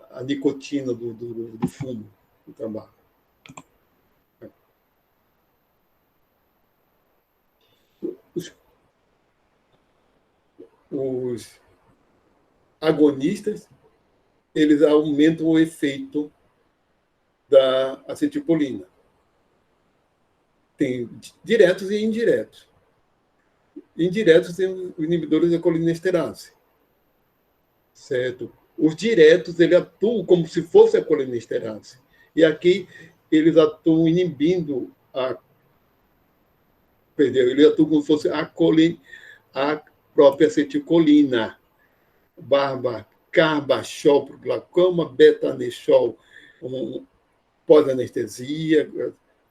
a nicotina do fumo, do tabaco. Os agonistas, eles aumentam o efeito da acetilcolina. Tem diretos e indiretos. Indiretos tem os inibidores da colinesterase, certo? Os diretos, ele atuam como se fosse a colinesterase. E aqui eles atuam inibindo ele atua como se fosse a própria acetilcolina, carbachol para o glaucoma, betanesol pós-anestesia,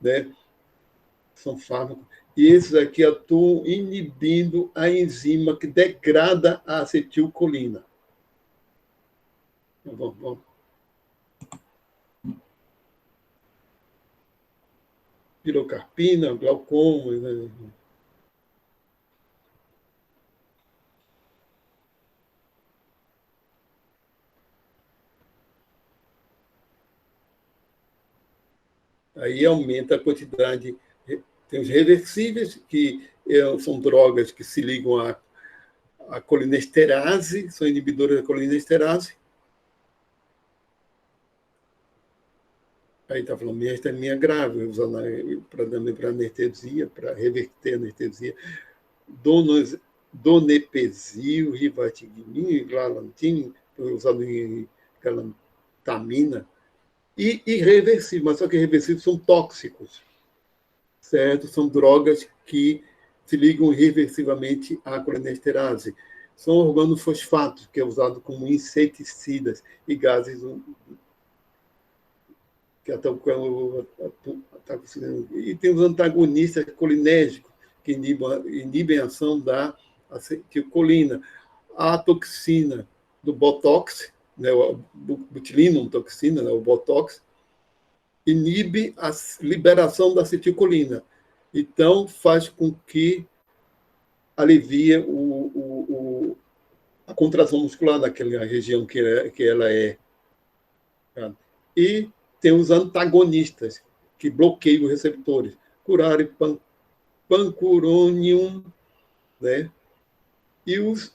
né? São fármacos. E esses aqui atuam inibindo a enzima que degrada a acetilcolina. Vamos. Pirocarpina, glaucoma. Né? Aí aumenta a quantidade. Tem os reversíveis, que são drogas que se ligam à colinesterase, são inibidores da colinesterase. Aí está falando miastenia grave, usando para anestesia, para reverter a anestesia. Donepezil, rivatigmin, glalantin, usado em galantamina. E irreversíveis, mas só que irreversíveis são tóxicos, certo? São drogas que se ligam irreversivelmente à colinesterase. São organofosfatos, que é usado como inseticidas e gases que estão e tem os antagonistas colinérgicos, que inibem a ação da acetilcolina. A toxina do Botox, né, o botulinum toxina, né, o Botox, inibe a liberação da acetilcolina. Então, faz com que alivie a contração muscular daquela região que ela é. E tem os antagonistas, que bloqueiam os receptores. Curare, pancuronium, né? E os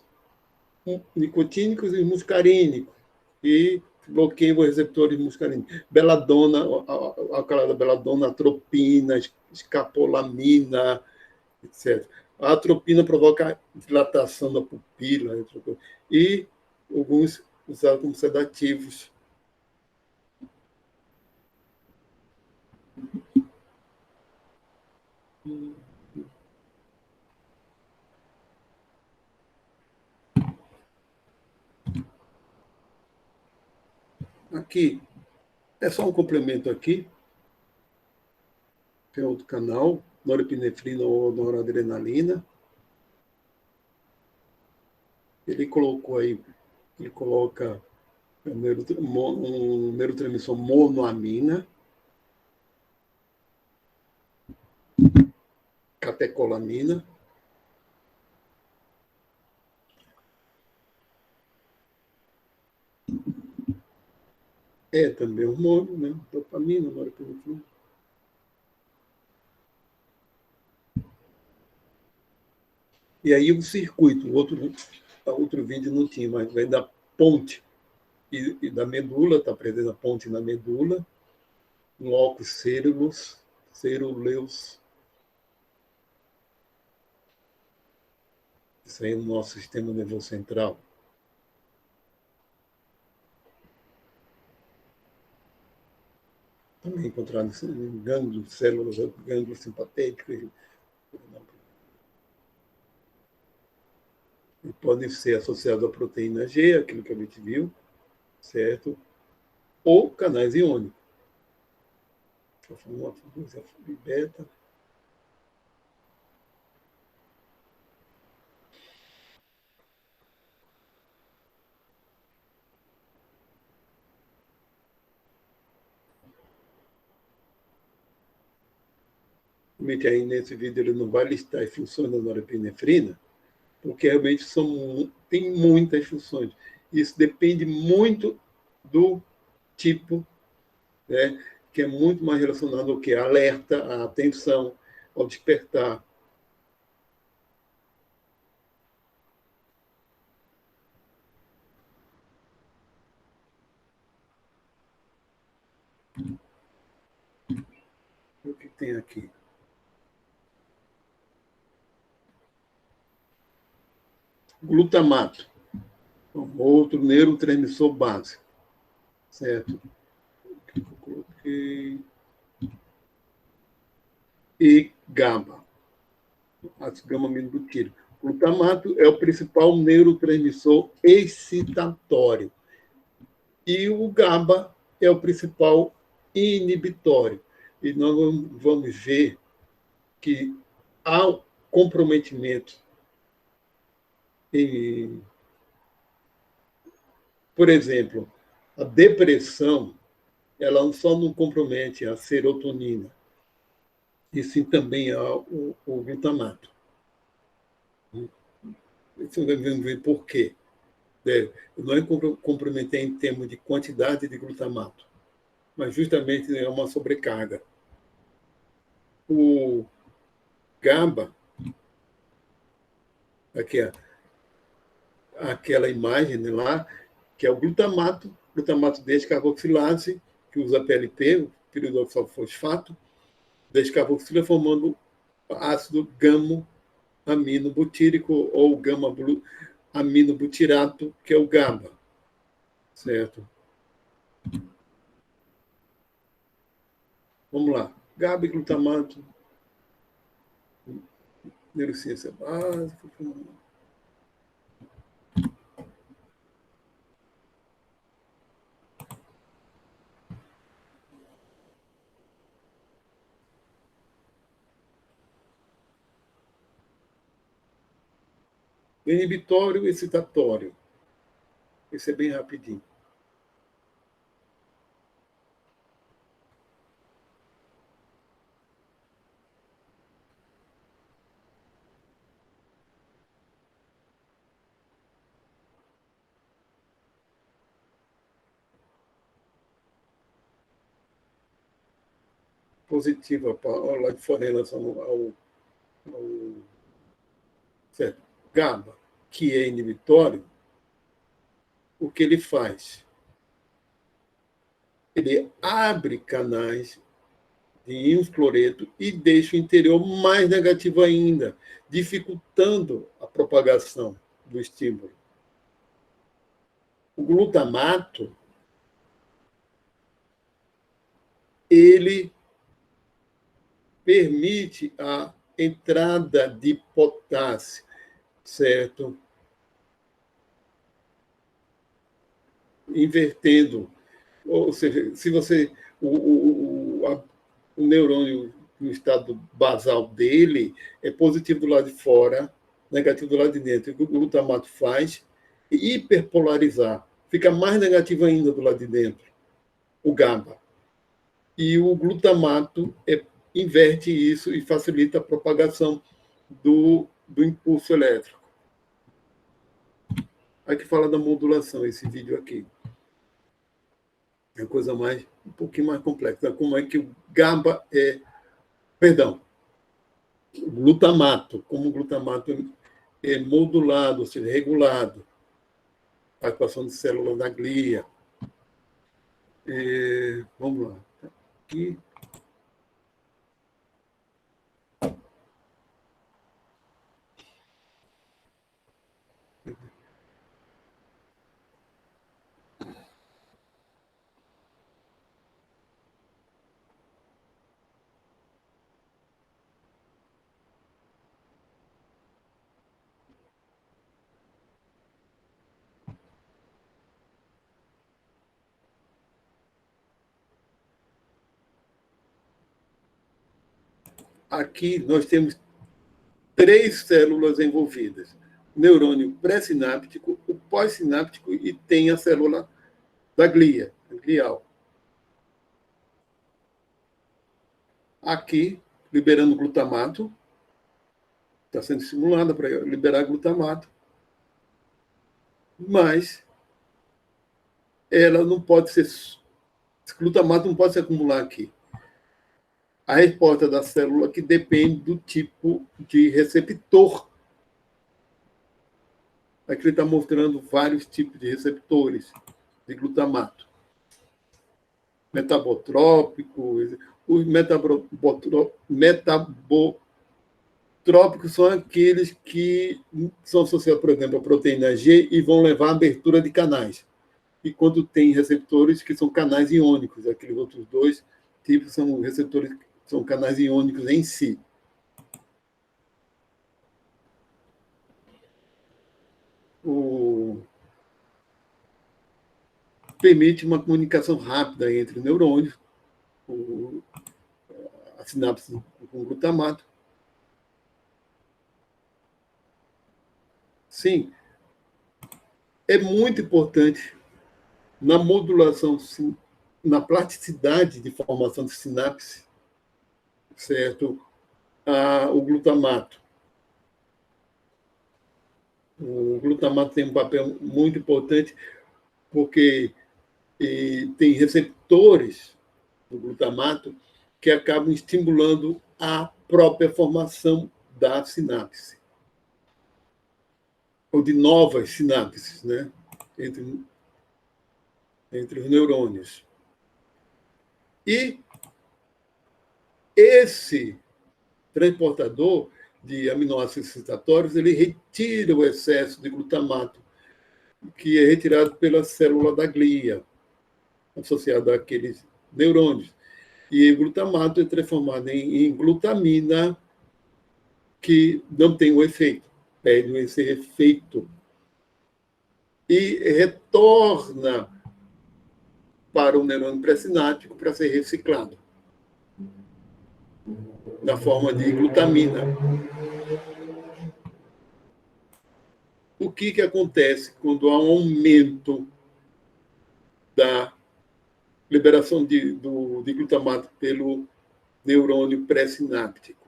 nicotínicos e muscarínicos, que bloqueiam os receptores muscarínicos. Beladona, a beladona, atropina, escapolamina, etc. A atropina provoca dilatação da pupila, e alguns usados como sedativos. Aqui, é só um complemento aqui. Tem outro canal, norepinefrina ou noradrenalina. Ele colocou aí, ele coloca um neurotransmissor monoamina, catecolamina. É também hormônio, né? Dopamina, norepinefrina. E aí o circuito, outro vídeo não tinha, mas vem da ponte e da medula, está presente a ponte na medula, locus ceruleus. Isso aí é no nosso sistema nervoso central. Também encontrado em gânglios, células, gânglios simpatéticos, E podem ser associados à proteína G, aquilo que a gente viu, certo? Ou canais iônicos. Alfa-1, alfa-2, alfa e beta. Realmente aí nesse vídeo ele não vai listar as funções da norepinefrina, porque realmente tem muitas funções. Isso depende muito do tipo, né, que é muito mais relacionado ao que? Alerta, a atenção, ao despertar. O que tem aqui? Glutamato, outro neurotransmissor básico, certo? Eu coloquei. E GABA, ácido gama-aminobutírico. Glutamato é o principal neurotransmissor excitatório. E o GABA é o principal inibitório. E nós vamos ver que há comprometimento em, por exemplo, a depressão, ela só não compromete a serotonina, e sim também o glutamato. Isso vamos ver por quê. Não é comprometer em termos de quantidade de glutamato, mas justamente é uma sobrecarga. O GABA, aqui é aquela imagem lá, que é o glutamato descarboxilase, que usa PLP, o piridoxalfosfato, descarboxila formando ácido gama-aminobutírico ou gama-aminobutirato, que é o GABA, certo? Vamos lá. GABA e glutamato, neurociência básica. Inibitório e excitatório. Esse é bem rapidinho. Positiva lá de fora em relação ao certo? GABA, que é inibitório, o que ele faz? Ele abre canais de íons cloreto e deixa o interior mais negativo ainda, dificultando a propagação do estímulo. O glutamato, ele permite a entrada de potássio, certo? Invertendo. Ou seja, se você. O neurônio no estado basal dele é positivo do lado de fora, negativo do lado de dentro. O que o glutamato faz é hiperpolarizar. Fica mais negativo ainda do lado de dentro, o GABA. E o glutamato inverte isso e facilita a propagação do impulso elétrico. Aqui fala da modulação, esse vídeo aqui. É uma coisa um pouquinho mais complexa. Como é que o GABA perdão, o glutamato, como o glutamato é modulado, ou seja, regulado, a atuação de células da glia. Vamos lá. Aqui. aqui nós temos 3 células envolvidas. O neurônio pré-sináptico, o pós-sináptico e tem a célula da glia, glial. Aqui, liberando glutamato, está sendo estimulada para liberar glutamato, mas ela não pode ser, esse glutamato não pode se acumular aqui. A resposta da célula que depende do tipo de receptor. Aqui ele está mostrando vários tipos de receptores de glutamato. Metabotrópicos. Os metabotrópicos são aqueles que são associados, por exemplo, à proteína G e vão levar à abertura de canais. E quando tem receptores que são canais iônicos, aqueles outros 2 tipos são receptores são canais iônicos em si. Permite uma comunicação rápida entre neurônios, a sinapse com glutamato. Sim, é muito importante na modulação, na plasticidade de formação de sinapse, certo? O glutamato. O glutamato tem um papel muito importante porque tem receptores do glutamato que acabam estimulando a própria formação da sinapse, ou de novas sinapses, né? entre os neurônios. E esse transportador de aminoácidos excitatórios, ele retira o excesso de glutamato, que é retirado pela célula da glia, associado àqueles neurônios. E o glutamato é transformado em glutamina, que não tem o efeito, perde esse efeito. E retorna para o neurônio pré-sináptico para ser reciclado, na forma de glutamina. O que acontece quando há um aumento da liberação de glutamato pelo neurônio pré-sináptico?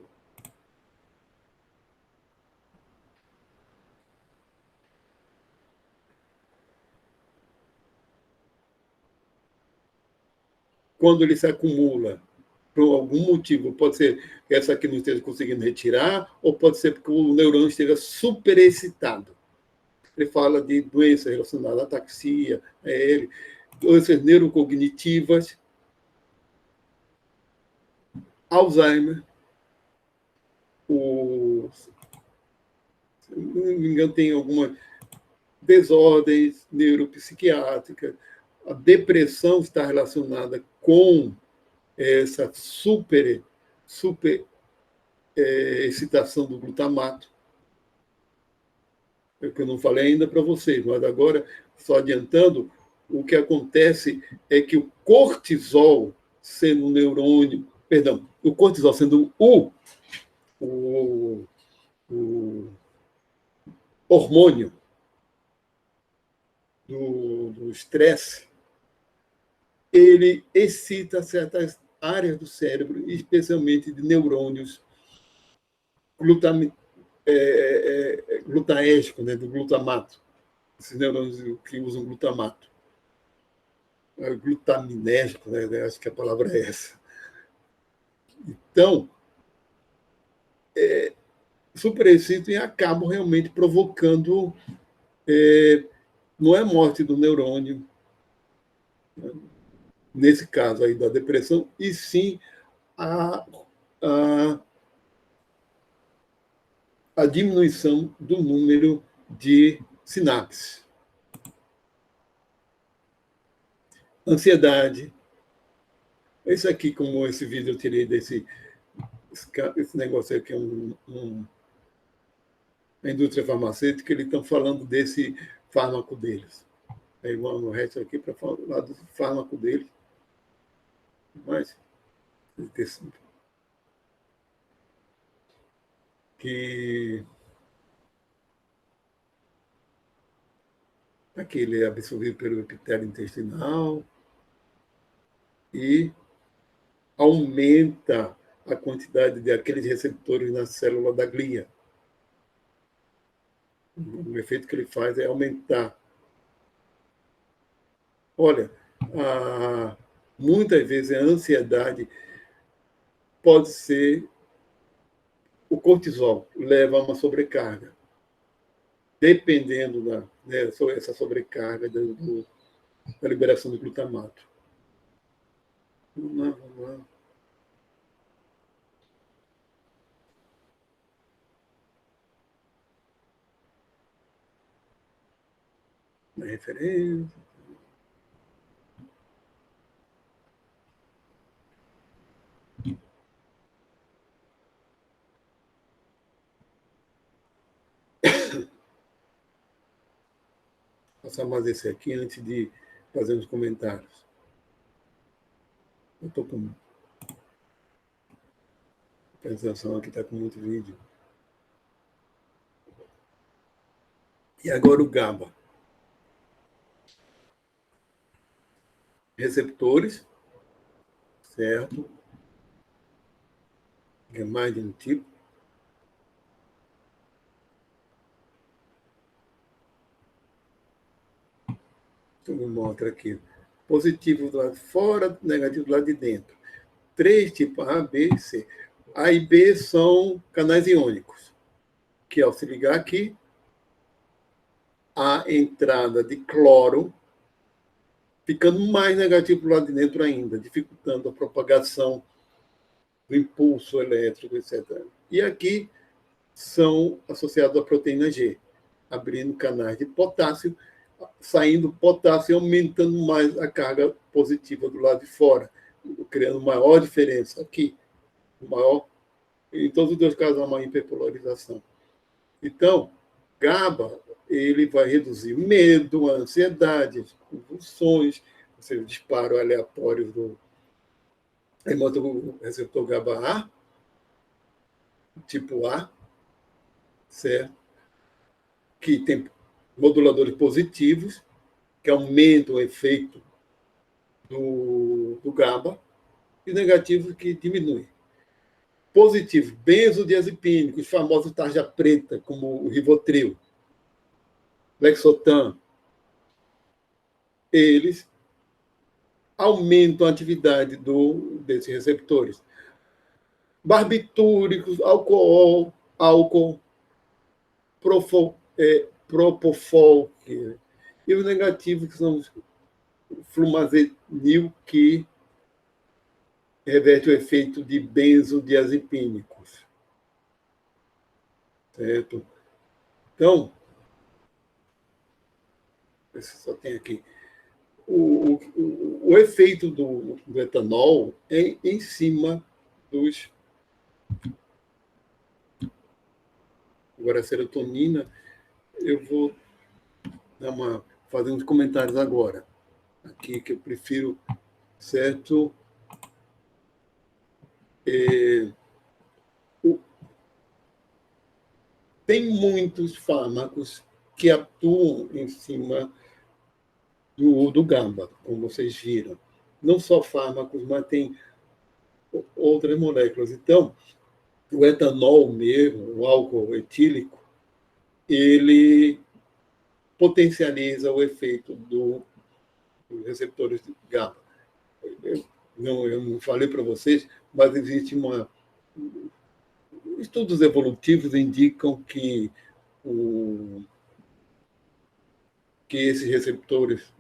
Quando ele se acumula por algum motivo, pode ser que essa aqui não esteja conseguindo retirar, ou pode ser porque o neurônio esteja superexcitado. Ele fala de doenças relacionadas à ataxia, doenças neurocognitivas, Alzheimer, se não me engano, tem algumas desordens neuropsiquiátricas. A depressão está relacionada com essa super excitação do glutamato. É o que eu não falei ainda para vocês, mas agora, só adiantando, o que acontece é que o cortisol, sendo um neurônio, perdão, o cortisol sendo o hormônio do estresse, ele excita certas áreas do cérebro, especialmente de neurônios glutaérgicos, né, do glutamato. Esses neurônios que usam glutamato. Glutaminérgico, né, acho que a palavra é essa. Então, superexcitam e acabam realmente provocando, não é morte do neurônio, né, nesse caso aí da depressão, e sim a diminuição do número de sinapses. Ansiedade. Esse aqui, como esse vídeo eu tirei esse negócio aqui, a indústria farmacêutica, eles estão falando desse fármaco deles. Aí vamos o resto aqui para falar do fármaco deles. Mas que aquele é absorvido pelo epitélio intestinal e aumenta a quantidade de aqueles receptores na célula da glia. O efeito que ele faz é aumentar. Olha, muitas vezes a ansiedade pode ser o cortisol, leva a uma sobrecarga. Dependendo essa sobrecarga da liberação do glutamato. Vamos lá. Uma referência. Vou passar mais esse aqui antes de fazer os comentários. Eu estou com a apresentação aqui, está com muito vídeo. E agora o GABA. Receptores, certo? É mais de um tipo. Então, me mostra aqui. Positivo do lado de fora, negativo do lado de dentro. 3 tipos A, B e C. A e B são canais iônicos, que ao se ligar aqui, a entrada de cloro, ficando mais negativo do lado de dentro ainda, dificultando a propagação do impulso elétrico, etc. E aqui são associados à proteína G, abrindo canais de potássio, saindo potássio e aumentando mais a carga positiva do lado de fora, criando maior diferença aqui, em todos os dois casos há uma hiperpolarização. Então, GABA ele vai reduzir medo, ansiedade, convulsões, ou seja, o disparo aleatório do receptor GABA-A, tipo A, certo? Que tem moduladores positivos, que aumentam o efeito do GABA, e negativos que diminuem. Positivo, benzodiazepínicos, famosos tarja preta, como o Rivotril, Lexotan, eles aumentam a atividade desses receptores. Barbitúricos, álcool, propofol, e os negativos, que são o flumazenil, que reverte o efeito de benzodiazepínicos. Certo? Então, só tem aqui. O efeito do etanol é em cima dos. Agora, a serotonina, eu vou fazer uns comentários agora, aqui que eu prefiro, certo? Tem muitos fármacos que atuam em cima do GABA, como vocês viram. Não só fármacos, mas tem outras moléculas. Então, o etanol mesmo, o álcool etílico, ele potencializa o efeito dos receptores de GABA. Eu não falei para vocês, mas existe estudos evolutivos indicam que esses receptores,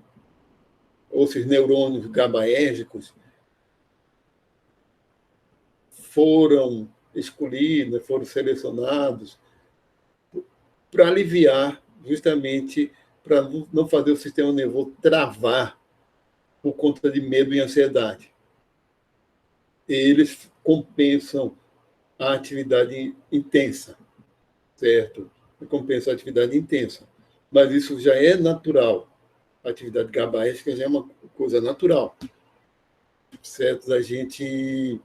ou esses neurônios GABAérgicos, foram escolhidos, foram selecionados para aliviar, justamente para não fazer o sistema nervoso travar por conta de medo e ansiedade. Eles compensam a atividade intensa, certo? Compensam a atividade intensa. Mas isso já é natural. A atividade GABAérgica já é uma coisa natural. Certo? A gente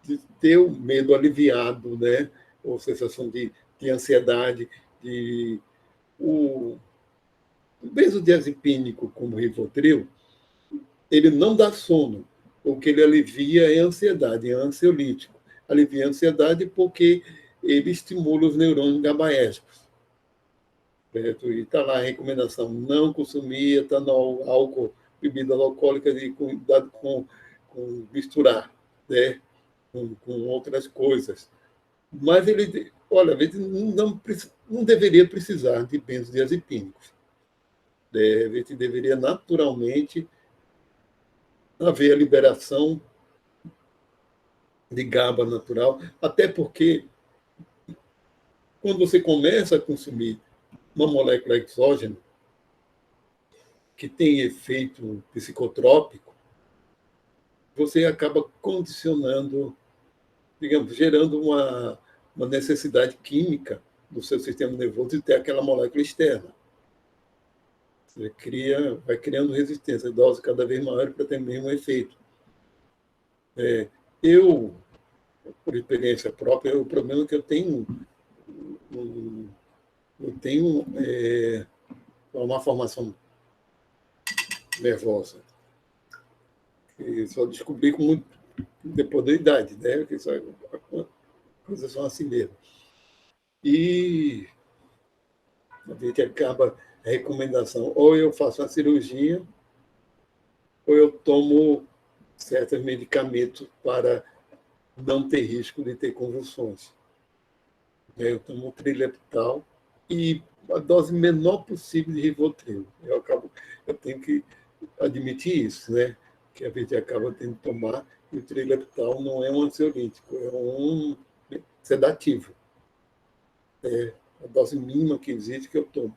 de ter o medo aliviado, né? Ou sensação de ansiedade, o benzodiazepínico, como o Rivotril, ele não dá sono. O que ele alivia é a ansiedade, é ansiolítico. Alivia a ansiedade porque ele estimula os neurônios GABAérgicos. Certo? E está lá a recomendação: não consumir etanol, álcool, bebidas alcoólicas e cuidado com misturar, né? Com outras coisas. Mas ele, olha, ele não deveria precisar de benzodiazepínicos. Ele deveria naturalmente haver a liberação de GABA natural, até porque quando você começa a consumir uma molécula exógena que tem efeito psicotrópico, você acaba condicionando, digamos, gerando uma necessidade química do seu sistema nervoso de ter aquela molécula externa. Você vai criando resistência, dose cada vez maior para ter o mesmo efeito. Eu, por experiência própria, o problema é que eu tenho uma formação nervosa. E só descobri depois da idade, né? Que coisas são assim mesmo. E a gente acaba a recomendação: ou eu faço uma cirurgia, ou eu tomo certos medicamentos para não ter risco de ter convulsões. Eu tomo trileptal e a dose menor possível de Rivotril. Eu tenho que admitir isso, né? Que a gente acaba tendo que tomar, e o trileptal não é um ansiolítico, é um sedativo. É a dose mínima que existe que eu tomo.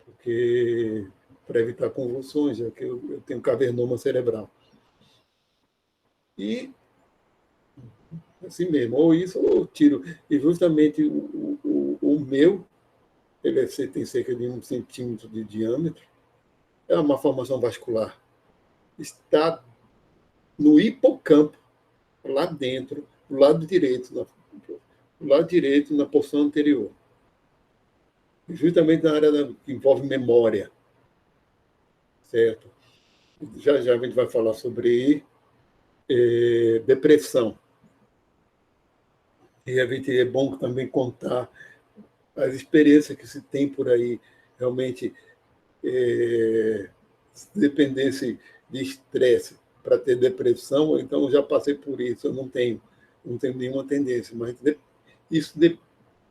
Porque para evitar convulsões, já que eu tenho cavernoma cerebral. E assim mesmo, ou isso, ou eu tiro. E justamente o meu, tem cerca de 1 centímetro de diâmetro, é uma formação vascular. Está no hipocampo, lá dentro, do lado direito, na porção anterior. Justamente na área que envolve memória. Certo? Já já a gente vai falar sobre depressão. E a gente é bom também contar as experiências que se tem por aí, realmente, dependência de estresse para ter depressão. Então, eu já passei por isso, eu não tenho nenhuma tendência, mas isso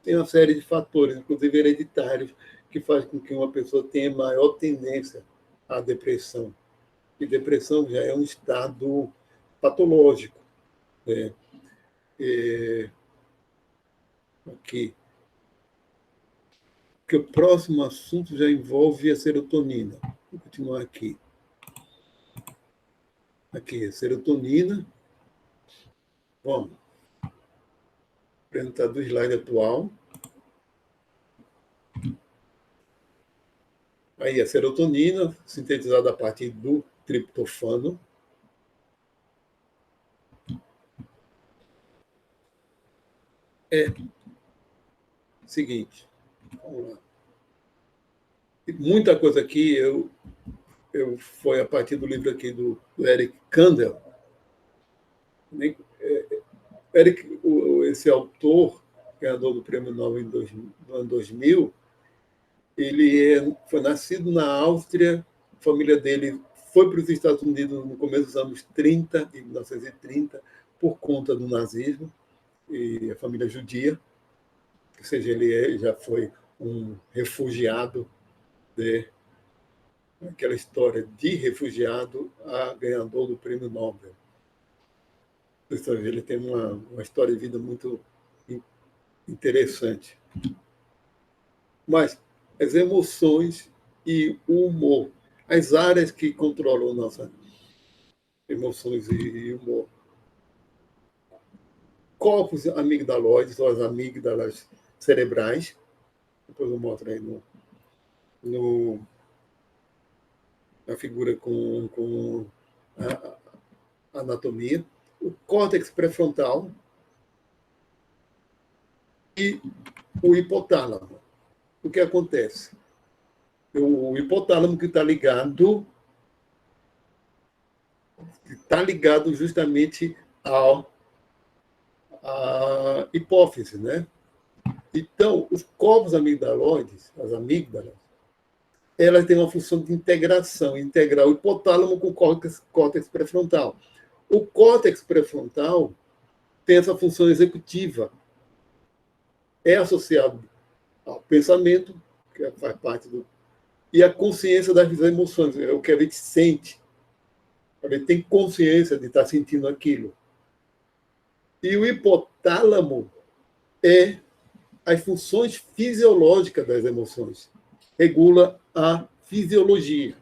tem uma série de fatores, inclusive hereditários, que faz com que uma pessoa tenha maior tendência à depressão. E depressão já é um estado patológico. Né? Aqui. Porque o próximo assunto já envolve a serotonina. Vou continuar aqui. Aqui, a serotonina. Vamos apresentar do slide atual. Aí, a serotonina, sintetizada a partir do triptofano. É o seguinte, vamos lá. E muita coisa aqui foi a partir do livro aqui do Eric Kandel. Eric, esse autor, ganhador do Prêmio Nobel no ano 2000, ele foi nascido na Áustria, a família dele foi para os Estados Unidos no começo dos anos 30, em 1930, por conta do nazismo, e a família judia, ou seja, ele já foi um refugiado, né? Aquela história de refugiado a ganhador do Prêmio Nobel. Ele tem uma história de vida muito interessante. Mas as emoções e o humor, as áreas que controlam nossas emoções e humor. Corpos amigdaloides, ou as amígdalas cerebrais, depois eu mostro aí na figura com a anatomia. O córtex pré-frontal e o hipotálamo. O que acontece? O hipotálamo que está ligado justamente à hipófise, né? Então, os corpos amigdaloides, as amígdalas, elas têm uma função de integração, integrar o hipotálamo com o córtex pré-frontal. O córtex pré-frontal tem essa função executiva, é associado ao pensamento, que faz parte do... e a consciência das emoções, é o que a gente sente. A gente tem consciência de estar sentindo aquilo. E o hipotálamo é as funções fisiológicas das emoções. Regula a fisiologia.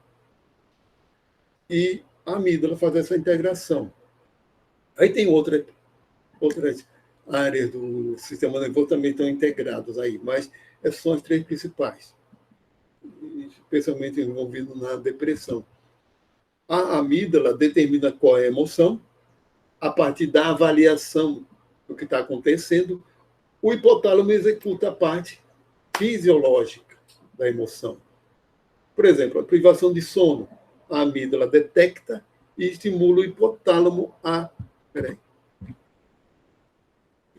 E a amígdala faz essa integração. Aí tem outras áreas do sistema nervoso também estão integradas aí, mas essas são as três principais, especialmente envolvidas na depressão. A amígdala determina qual é a emoção, a partir da avaliação do que está acontecendo. O hipotálamo executa a parte fisiológica da emoção. Por exemplo, a privação de sono. A amígdala detecta e estimula o hipotálamo a... Peraí.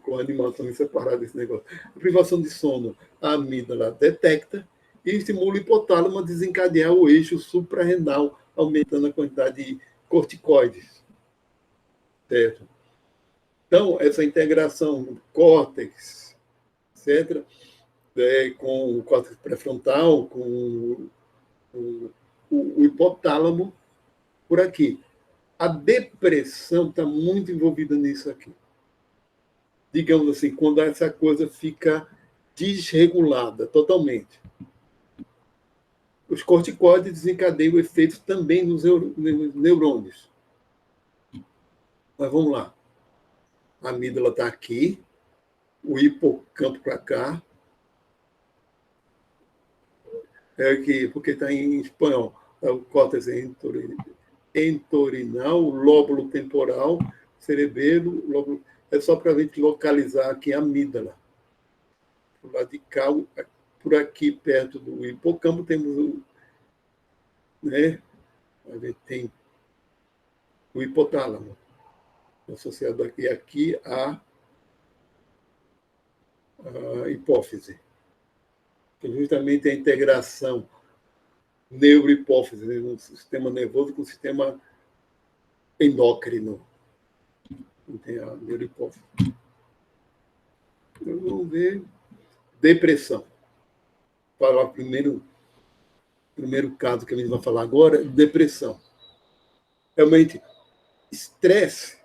Com a animação separada esse negócio. A privação de sono. A amígdala detecta e estimula o hipotálamo a desencadear o eixo suprarrenal, aumentando a quantidade de corticoides. Certo? Então, essa integração do córtex, etc., com o córtex pré-frontal, com o hipotálamo, por aqui. A depressão está muito envolvida nisso aqui. Digamos assim, quando essa coisa fica desregulada totalmente. Os corticoides desencadeiam o efeito também nos neurônios. Mas vamos lá. A amígdala está aqui, o hipocampo para cá. É aqui, porque está em espanhol. É o córtex entorhinal, o lóbulo temporal, cerebelo, lóbulo... É só para a gente localizar aqui a amígdala. Do lado de cá, por aqui, perto do hipocampo, temos né? A gente tem o hipotálamo, associado aqui à hipófise. Que justamente a integração neurohipófise, né, no sistema nervoso com o sistema endócrino. Tem a neurohipófise. Então, vamos ver. Depressão. Falar o primeiro caso que a gente vai falar agora, depressão. Realmente, estresse.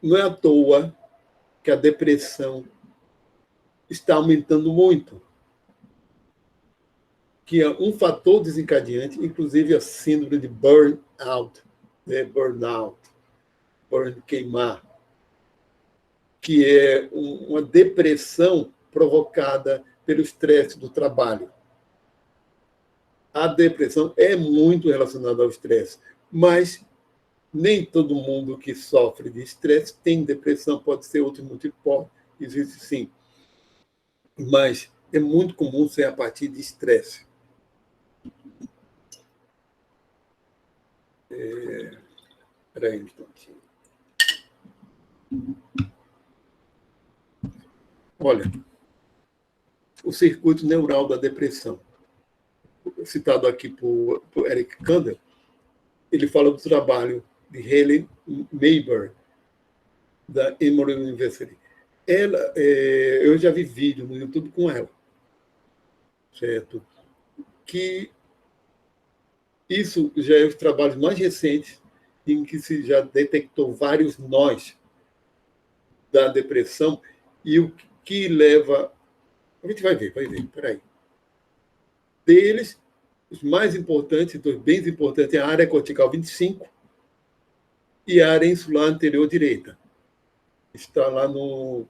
Não é à toa que a depressão está aumentando muito. Que é um fator desencadeante, inclusive a síndrome de burnout, né? Burnout, queimar, que é uma depressão provocada pelo estresse do trabalho. A depressão é muito relacionada ao estresse, mas nem todo mundo que sofre de estresse tem depressão, pode ser outro motivo, existe sim. Mas é muito comum ser a partir de estresse. Espera aí um instantinho. Olha, o circuito neural da depressão, citado aqui por Eric Kandel, ele fala do trabalho de Hayley Mayberg, da Emory University. Eu já vi vídeo no YouTube com ela, certo? Que isso já é os trabalhos mais recentes em que se já detectou vários nós da depressão e o que leva... A gente vai ver, peraí. Deles, os mais importantes, dos bem importantes, é a área cortical 25 e a área insular anterior direita. Está lá no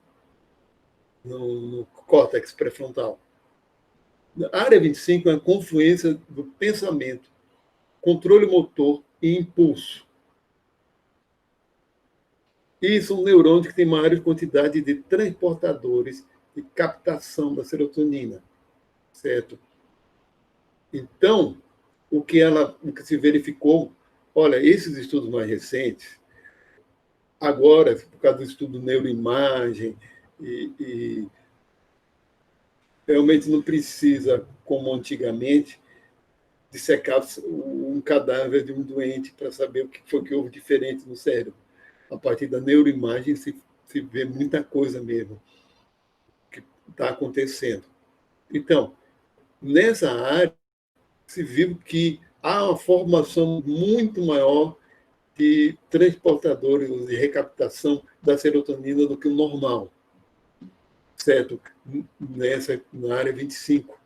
córtex pré-frontal. A área 25 é a confluência do pensamento, controle motor e impulso. E são neurônios que têm maior quantidade de transportadores de captação da serotonina, certo? Então, o que se verificou, olha, esses estudos mais recentes, agora, por causa do estudo de neuroimagem, e realmente não precisa, como antigamente, dissecar um cadáver de um doente para saber o que foi que houve diferente no cérebro. A partir da neuroimagem se vê muita coisa mesmo que está acontecendo. Então, nessa área, se viu que há uma formação muito maior de transportadores de recaptação da serotonina do que o normal, certo? Na área 25,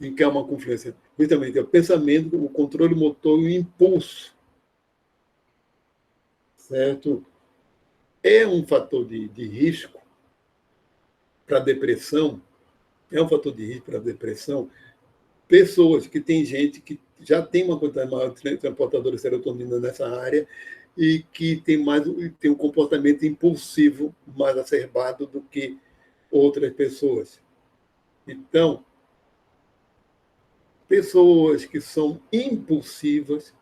em que há uma confluência. Justamente, é o pensamento, o controle motor e o impulso, certo? É um fator de risco para a depressão, é um fator de risco para a depressão, pessoas que tem gente que já tem uma quantidade maior de transportador de serotonina nessa área e que tem um comportamento impulsivo mais acerbado do que outras pessoas. Então, pessoas que são impulsivas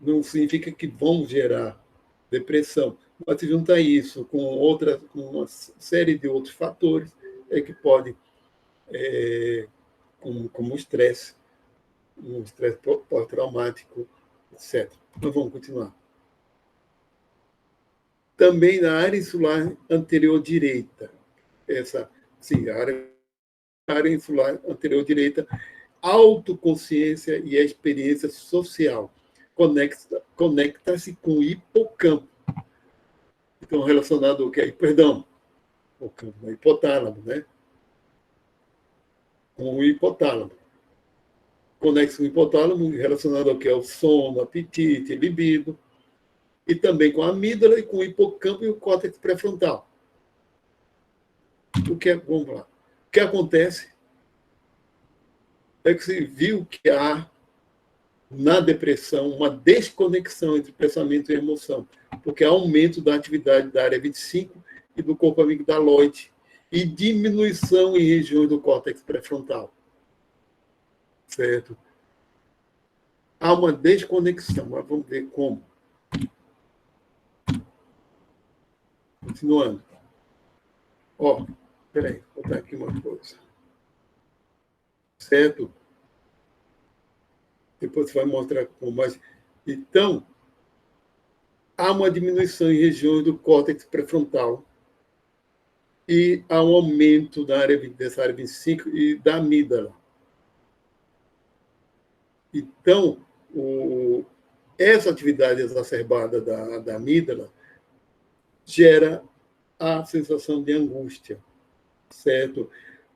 não significa que vão gerar depressão. Mas se juntar isso com uma série de outros fatores, é que podem, como o estresse, um estresse pós-traumático, etc. Então, vamos continuar. Também na área insular anterior direita, sim, a área insular anterior direita, autoconsciência e a experiência social conecta-se com o hipocampo. Então, relacionado ao que? Perdão, o hipotálamo, né? Com o hipotálamo. Conecta-se com o hipotálamo relacionado ao que? Ao sono, apetite, libido, e também com a amígdala e com o hipocampo e o córtex pré-frontal. Vamos lá. O que acontece é que se viu que há, na depressão, uma desconexão entre pensamento e emoção, porque há aumento da atividade da área 25 e do corpo amigdaloide e diminuição em regiões do córtex pré-frontal. Certo? Há uma desconexão, mas vamos ver como. Continuando. Peraí, vou botar aqui uma coisa. Certo? Depois você vai mostrar como mais. Então, há uma diminuição em regiões do córtex pré-frontal e há um aumento dessa área 25 e da amígdala. Então, essa atividade exacerbada da amígdala gera a sensação de angústia, certo?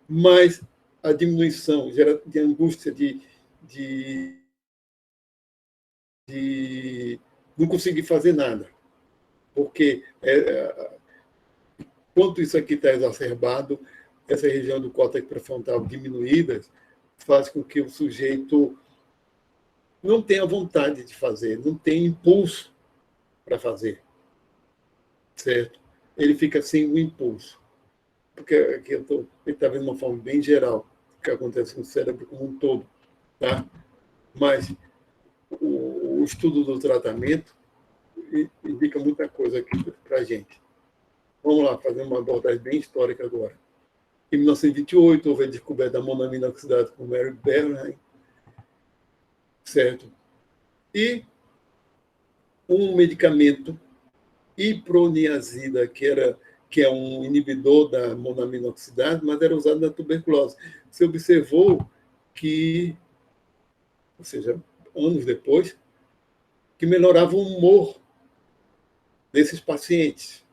Mas a diminuição gera de angústia de não conseguir fazer nada, porque quanto isso aqui está exacerbado, essa região do córtex pré-frontal diminuída faz com que o sujeito não tenha vontade de fazer, não tenha impulso para fazer, certo? Ele fica sem o impulso. Porque aqui ele está vendo de uma forma bem geral o que acontece com o cérebro como um todo, tá? Mas o estudo do tratamento indica muita coisa aqui para a gente. Vamos lá, fazer uma abordagem bem histórica agora. Em 1928, houve a descoberta da monamina oxidada por Mary Bernheim, certo? E um medicamento, iproniazida, que é um inibidor da monamina oxidada, mas era usado na tuberculose. Se observou que, ou seja, anos depois, que melhorava o humor desses pacientes.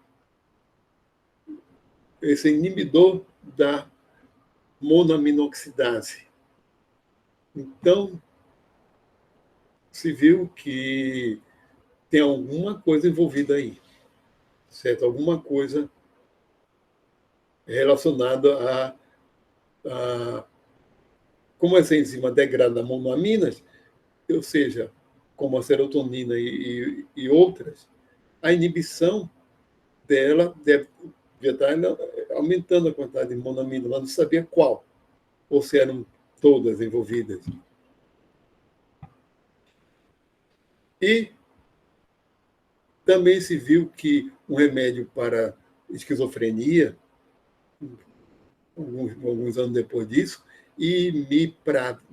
Esse inibidor da monaminoxidase. Então, se viu que tem alguma coisa envolvida aí, certo? Alguma coisa relacionada a como essa enzima degrada monoaminas, ou seja, como a serotonina e outras, a inibição dela devia estar aumentando a quantidade de monoamina, ela não sabia qual, ou se eram todas envolvidas. E também se viu que um remédio para esquizofrenia, alguns anos depois disso, imipramina,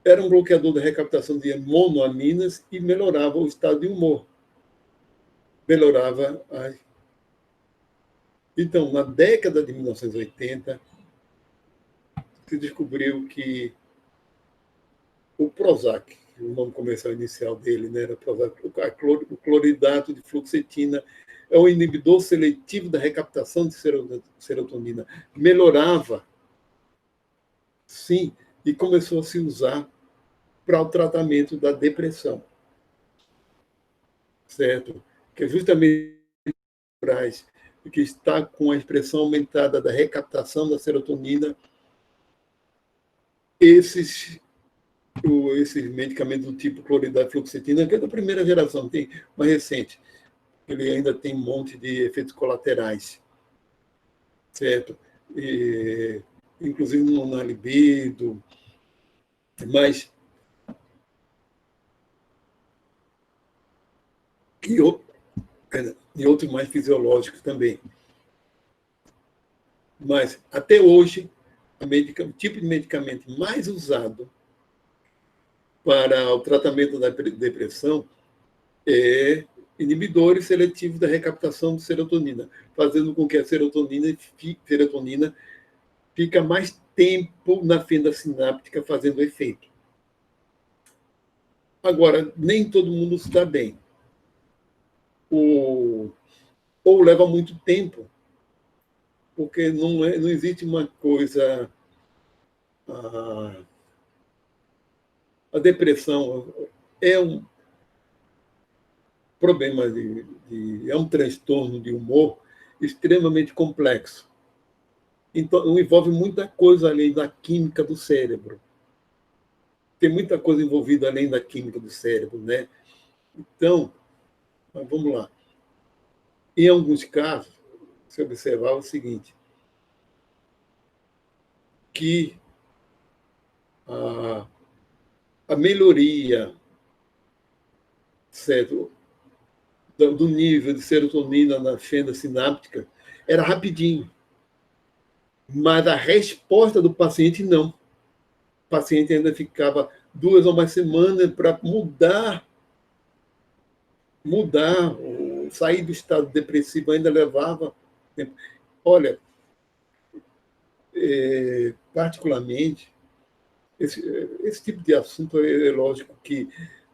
era um bloqueador da recaptação de monoaminas e melhorava o estado de humor. Melhorava a... Então, na década de 1980, se descobriu que o Prozac, o nome comercial inicial dele, né, era Prozac, o cloridato de fluoxetina, é um inibidor seletivo da recaptação de serotonina. Melhorava, sim, e começou a se usar para o tratamento da depressão. Certo? Que é justamente que está com a expressão aumentada da recaptação da serotonina, esses medicamentos do tipo cloridato e fluoxetina, que é da primeira geração, tem mais recente, ele ainda tem um monte de efeitos colaterais, certo? E, inclusive na libido, mas e outros mais fisiológicos também. Mas, até hoje, o tipo de medicamento mais usado para o tratamento da depressão é inibidores seletivos da recaptação de serotonina, fazendo com que a serotonina fica mais tempo na fenda sináptica fazendo efeito. Agora, nem todo mundo está bem. Ou leva muito tempo, porque não existe uma coisa... A depressão é um problema é um transtorno de humor extremamente complexo. Então, envolve muita coisa além da química do cérebro. Tem muita coisa envolvida além da química do cérebro, né? Então, vamos lá. Em alguns casos, se observar o seguinte, que a melhoria, certo, do nível de serotonina na fenda sináptica era rapidinho. Mas a resposta do paciente, não. O paciente ainda ficava 2 ou mais semanas para mudar, sair do estado depressivo, ainda levava tempo. Olha, particularmente, esse tipo de assunto é lógico que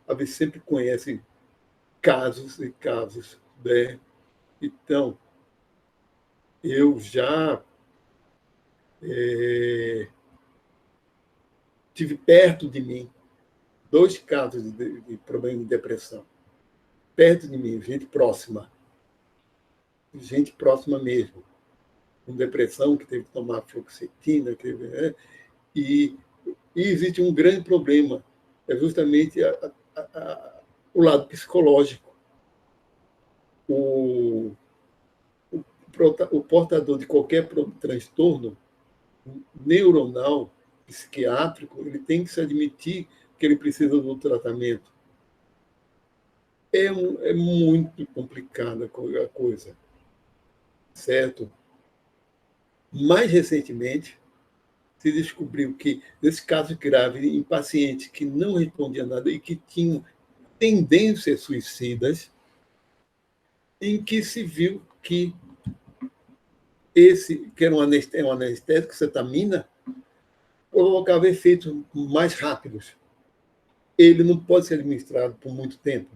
a gente sempre conhece casos e casos, né? Então, eu já tive perto de mim 2 casos de problema de depressão. Perto de mim, gente próxima mesmo, com depressão, que teve que tomar fluoxetina, e existe um grande problema, é justamente o lado psicológico. O portador de qualquer transtorno neuronal, psiquiátrico, ele tem que se admitir que ele precisa do tratamento. É muito complicada a coisa, certo? Mais recentemente, se descobriu que, nesse caso grave, em pacientes que não respondiam nada e que tinham tendências suicidas, em que se viu que que era um anestésico, cetamina, provocava efeitos mais rápidos. Ele não pode ser administrado por muito tempo.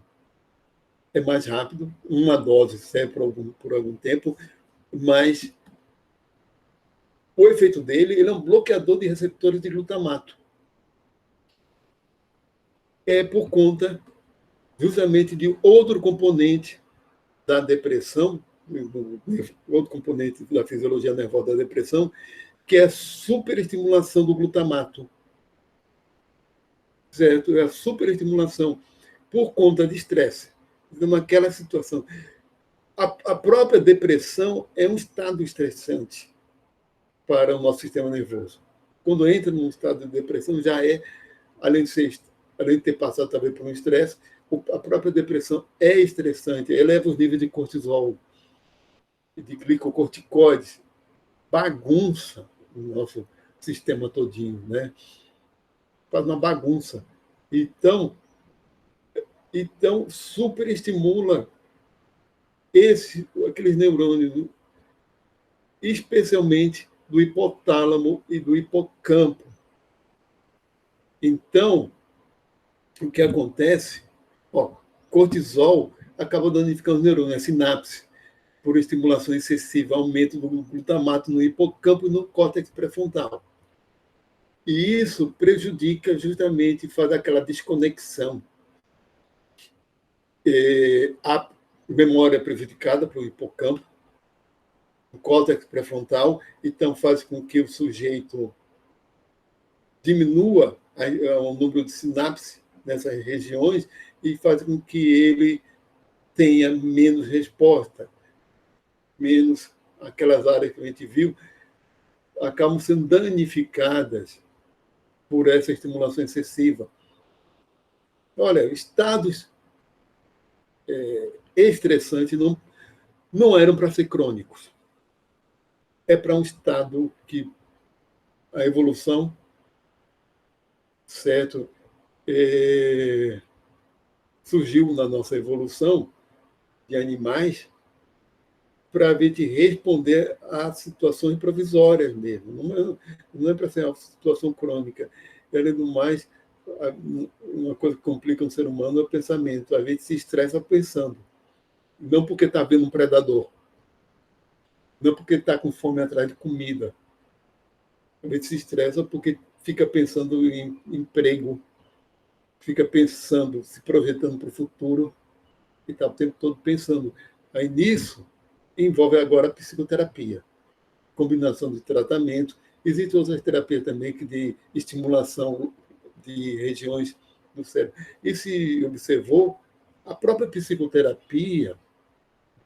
É mais rápido, uma dose serve por algum tempo, mas o efeito dele, ele é um bloqueador de receptores de glutamato. É por conta justamente de outro componente da depressão, outro componente da fisiologia nervosa da depressão, que é a superestimulação do glutamato. Certo? É a superestimulação. por conta de estresse. Naquela situação. A própria depressão é um estado estressante para o nosso sistema nervoso. Quando entra num estado de depressão, já é, além de ter passado também por um estresse, a própria depressão é estressante, eleva os níveis de cortisol e de glicocorticoides, bagunça o nosso sistema todinho, né? Faz uma bagunça. Então superestimula aqueles neurônios, especialmente do hipotálamo e do hipocampo. Então, o que acontece? Cortisol acaba danificando os neurônios, a sinapse, por estimulação excessiva, aumento do glutamato no hipocampo e no córtex pré-frontal. E isso prejudica justamente, faz aquela desconexão. A memória prejudicada pelo hipocampo, o córtex pré-frontal, então faz com que o sujeito diminua o número de sinapses nessas regiões e faz com que ele tenha menos resposta, menos aquelas áreas que a gente viu, acabam sendo danificadas por essa estimulação excessiva. Olha, estados estressantes não eram para ser crônicos. É para um estado que a evolução, certo, surgiu na nossa evolução de animais para a gente responder a situações provisórias mesmo. Não é para ser uma situação crônica. Além do mais, uma coisa que complica um ser humano é o pensamento. A gente se estressa pensando. Não porque está vendo um predador. Não porque está com fome atrás de comida. A gente se estressa porque fica pensando em emprego, fica pensando, se projetando para o futuro, e está o tempo todo pensando. Aí nisso, envolve agora a psicoterapia, combinação de tratamento. Existem outras terapias também que de estimulação de regiões do cérebro. E se observou, a própria psicoterapia,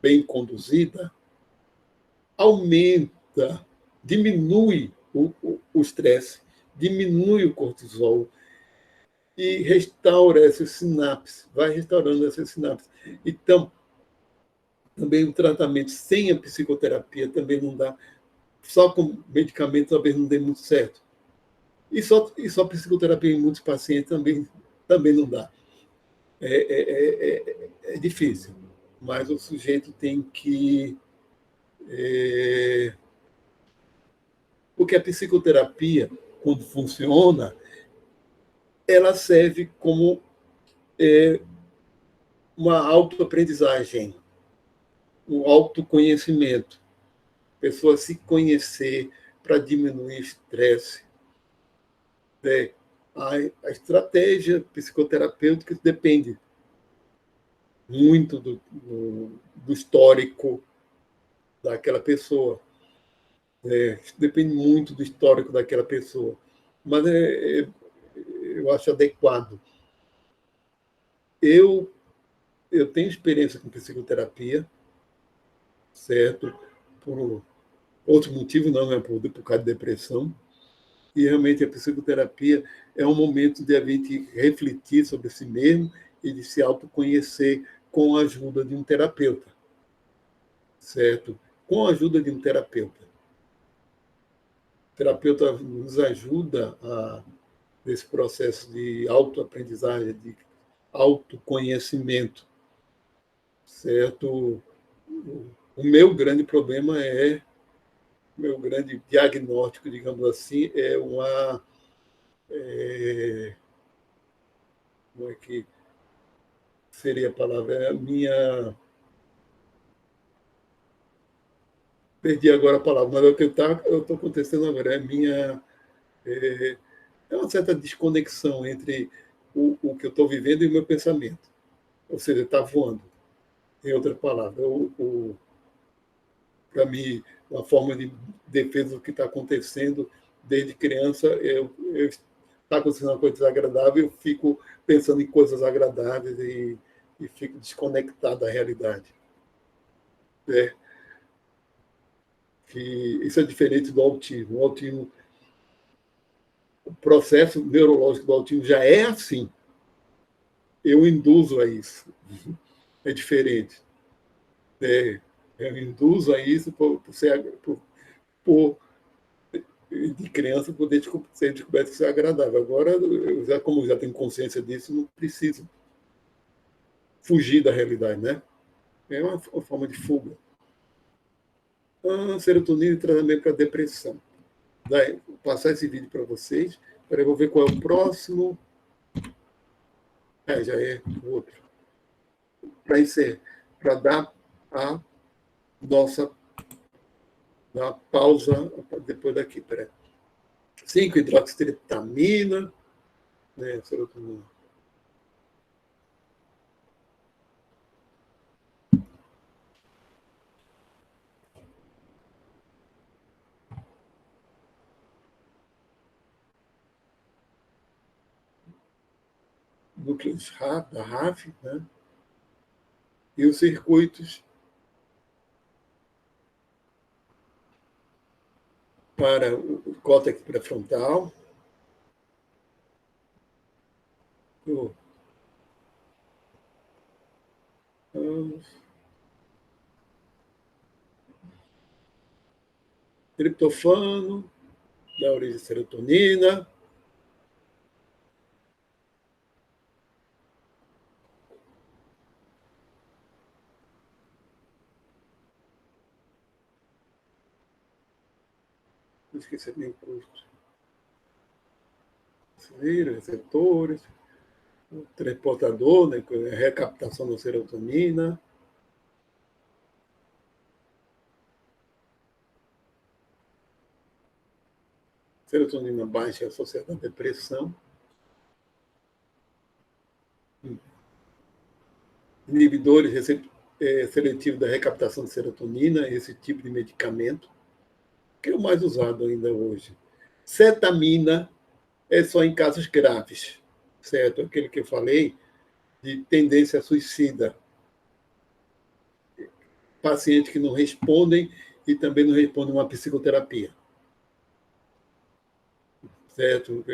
bem conduzida, aumenta, diminui o estresse, diminui o cortisol e restaura essas sinapses, vai restaurando essas sinapses. Então, também o tratamento sem a psicoterapia também não dá, só com medicamento talvez não dê muito certo. E só psicoterapia em muitos pacientes também não dá. É difícil, mas o sujeito tem que... porque a psicoterapia, quando funciona, ela serve como uma autoaprendizagem, um autoconhecimento. A pessoa se conhecer para diminuir estresse. A estratégia psicoterapêutica depende muito do histórico daquela pessoa. Depende muito do histórico daquela pessoa. Mas eu acho adequado. Eu tenho experiência com psicoterapia, certo? Por outro motivo, não é por causa de depressão. E realmente a psicoterapia é um momento de a gente refletir sobre si mesmo e de se autoconhecer com a ajuda de um terapeuta, certo? Com a ajuda de um terapeuta. O terapeuta nos ajuda nesse processo de autoaprendizagem, de autoconhecimento, certo? O meu grande problema meu grande diagnóstico, digamos assim, como é que seria a palavra? É a minha... Perdi agora a palavra, mas é o que estou acontecendo agora. É uma certa desconexão entre o que eu estou vivendo e o meu pensamento. Ou seja, está voando, em outra palavra. Para mim, uma forma de defesa do que está acontecendo desde criança, está acontecendo uma coisa desagradável, eu fico pensando em coisas agradáveis e fico desconectado da realidade. É, que isso é diferente do autismo. O autismo, o processo neurológico do autismo já é assim. Eu induzo a isso. É diferente. Eu induzo a isso por de criança poder ser descoberto que isso é agradável. Agora, como já tenho consciência disso, não preciso fugir da realidade, né? É uma forma de fuga. Serotonina e tratamento para depressão. Vou passar esse vídeo para vocês. Peraí, vou ver qual é o próximo. Já é o outro. Para encerrar, para dar a nossa pausa depois daqui. Peraí. 5-hidroxitriptamina, né, serotonina. Núcleos da RAF, né? E os circuitos para o córtex pré-frontal, o triptofano, da origem serotonina, não esqueci nem o custo, receptores, o transportador, né, a recaptação da serotonina, serotonina baixa associada à depressão, inibidores seletivos da recaptação de serotonina, esse tipo de medicamento, que é o mais usado ainda hoje. Cetamina é só em casos graves, certo? Aquele que eu falei de tendência suicida. Pacientes que não respondem e também não respondem a uma psicoterapia, certo?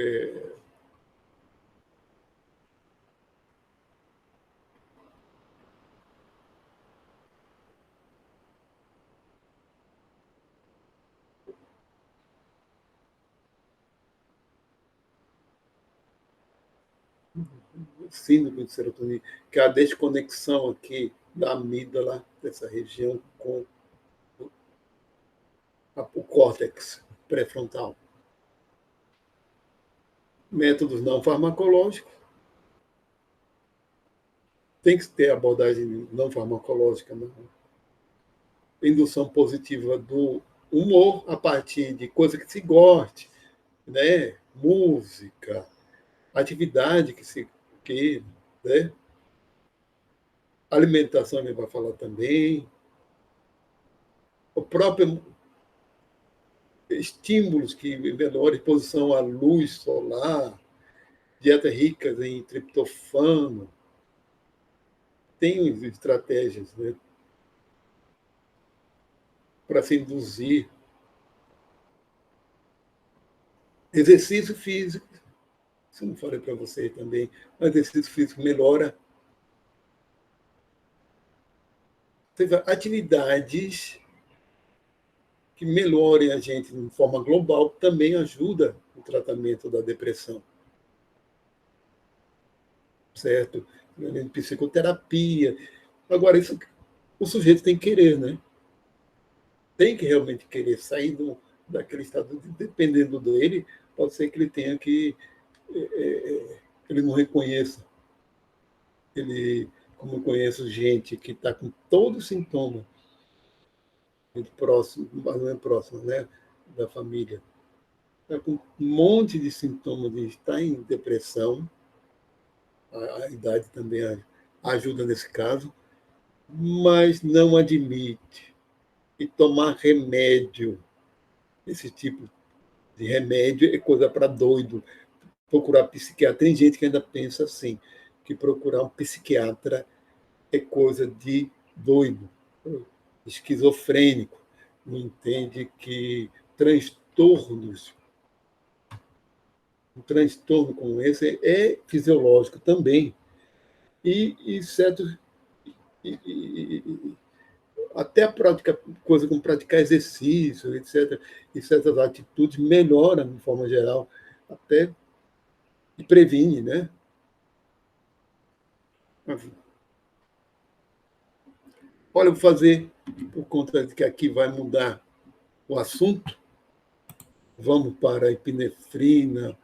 Síndrome de serotonina, que é a desconexão aqui da amígdala, dessa região, com o córtex pré-frontal. Métodos não farmacológicos. Tem que ter abordagem não farmacológica, não. Indução positiva do humor a partir de coisa que se goste, né? Música, atividade que se queira, né? Alimentação a gente vai falar também. O próprio estímulos que melhoram exposição à luz solar, dietas ricas em triptofano, tem estratégias, né, para se induzir. Exercício físico, isso eu não falei para vocês também, o exercício físico melhora. Atividades que melhorem a gente de forma global também ajuda no tratamento da depressão. Certo? Psicoterapia. Agora, isso o sujeito tem que querer, né? Tem que realmente querer sair daquele estado, dependendo dele, pode ser que ele tenha que ele não reconheça. Como eu conheço gente que está com todo sintoma, gente próximo, mas não é próximo, né, da família, está com um monte de sintomas de estar em depressão, a idade também ajuda nesse caso, mas não admite. E tomar remédio, esse tipo de remédio é coisa para doido. procurar psiquiatra. Tem gente que ainda pensa assim, que procurar um psiquiatra é coisa de doido, esquizofrênico, não entende que um transtorno como esse é fisiológico também, e certos e até a prática, coisa como praticar exercício, etc., e certas atitudes melhoram, de forma geral, até e previne, né? Olha, eu vou fazer, por conta de que aqui vai mudar o assunto, vamos para a epinefrina,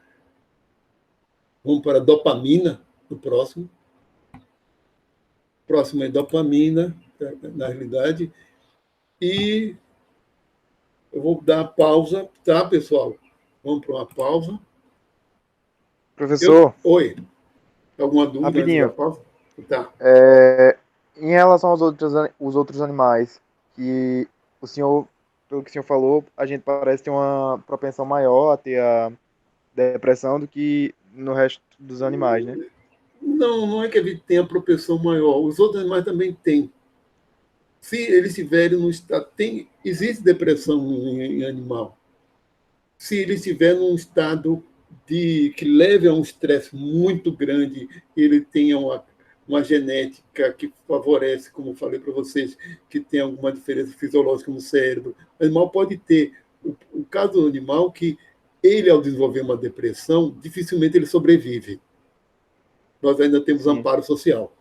vamos para a dopamina, no próximo. Próximo é dopamina, na realidade, e eu vou dar a pausa, tá, pessoal? Vamos para uma pausa. Professor, Oi, alguma dúvida antes da rapidinho. pausa? Tá. Em relação os outros animais, que o senhor, pelo que o senhor falou, a gente parece ter uma propensão maior a ter a depressão do que no resto dos animais, né? Não, não é que a gente tenha propensão maior. Os outros animais também têm. Se eles tiverem no estado. Existe depressão em animal. Se ele estiver num estado que leve a um estresse muito grande, ele tenha uma genética que favorece, como falei para vocês, que tem alguma diferença fisiológica no cérebro. O animal pode ter. O caso do animal que ele, ao desenvolver uma depressão, dificilmente ele sobrevive. Nós ainda temos Sim. amparo social.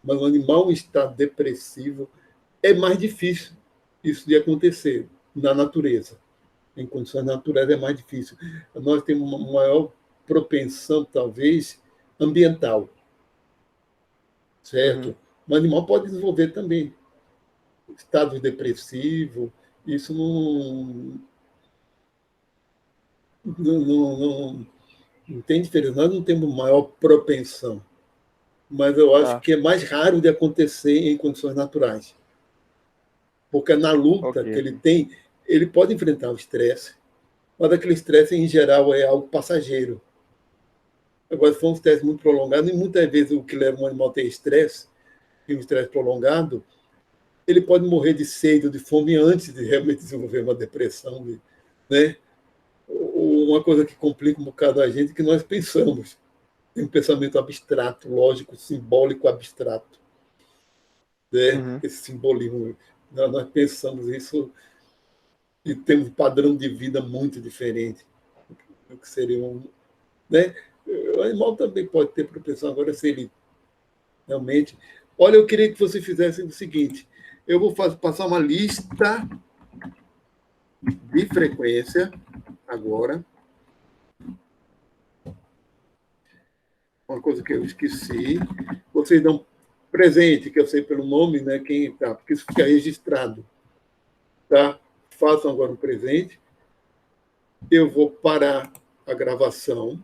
Mas o animal em estado depressivo é mais difícil isso de acontecer na natureza. Em condições naturais é mais difícil. Nós temos uma maior propensão, talvez, ambiental, certo? Uhum. O animal pode desenvolver também estado depressivo, isso não tem diferença. Nós não temos maior propensão, mas eu acho Tá. que é mais raro de acontecer em condições naturais. Porque na luta que Ok. ele tem, ele pode enfrentar o estresse, mas aquele estresse, em geral, é algo passageiro. Agora, se for um estresse muito prolongado, e muitas vezes o que leva um animal a ter estresse, e um estresse prolongado, ele pode morrer de sede ou de fome antes de realmente desenvolver uma depressão, né? Uma coisa que complica um bocado a gente é que nós pensamos. Tem um pensamento abstrato, lógico, simbólico abstrato, né? Uhum. Esse simbolismo. Nós pensamos isso e temos um padrão de vida muito diferente do que seria né? O animal também pode ter propensão, agora se ele realmente. Olha, eu queria que você fizesse o seguinte: eu vou passar uma lista de frequência agora. Uma coisa que eu esqueci. Vocês dão presente, que eu sei pelo nome, né? Quem tá, porque isso fica registrado. Tá? Façam agora um presente. Eu vou parar a gravação.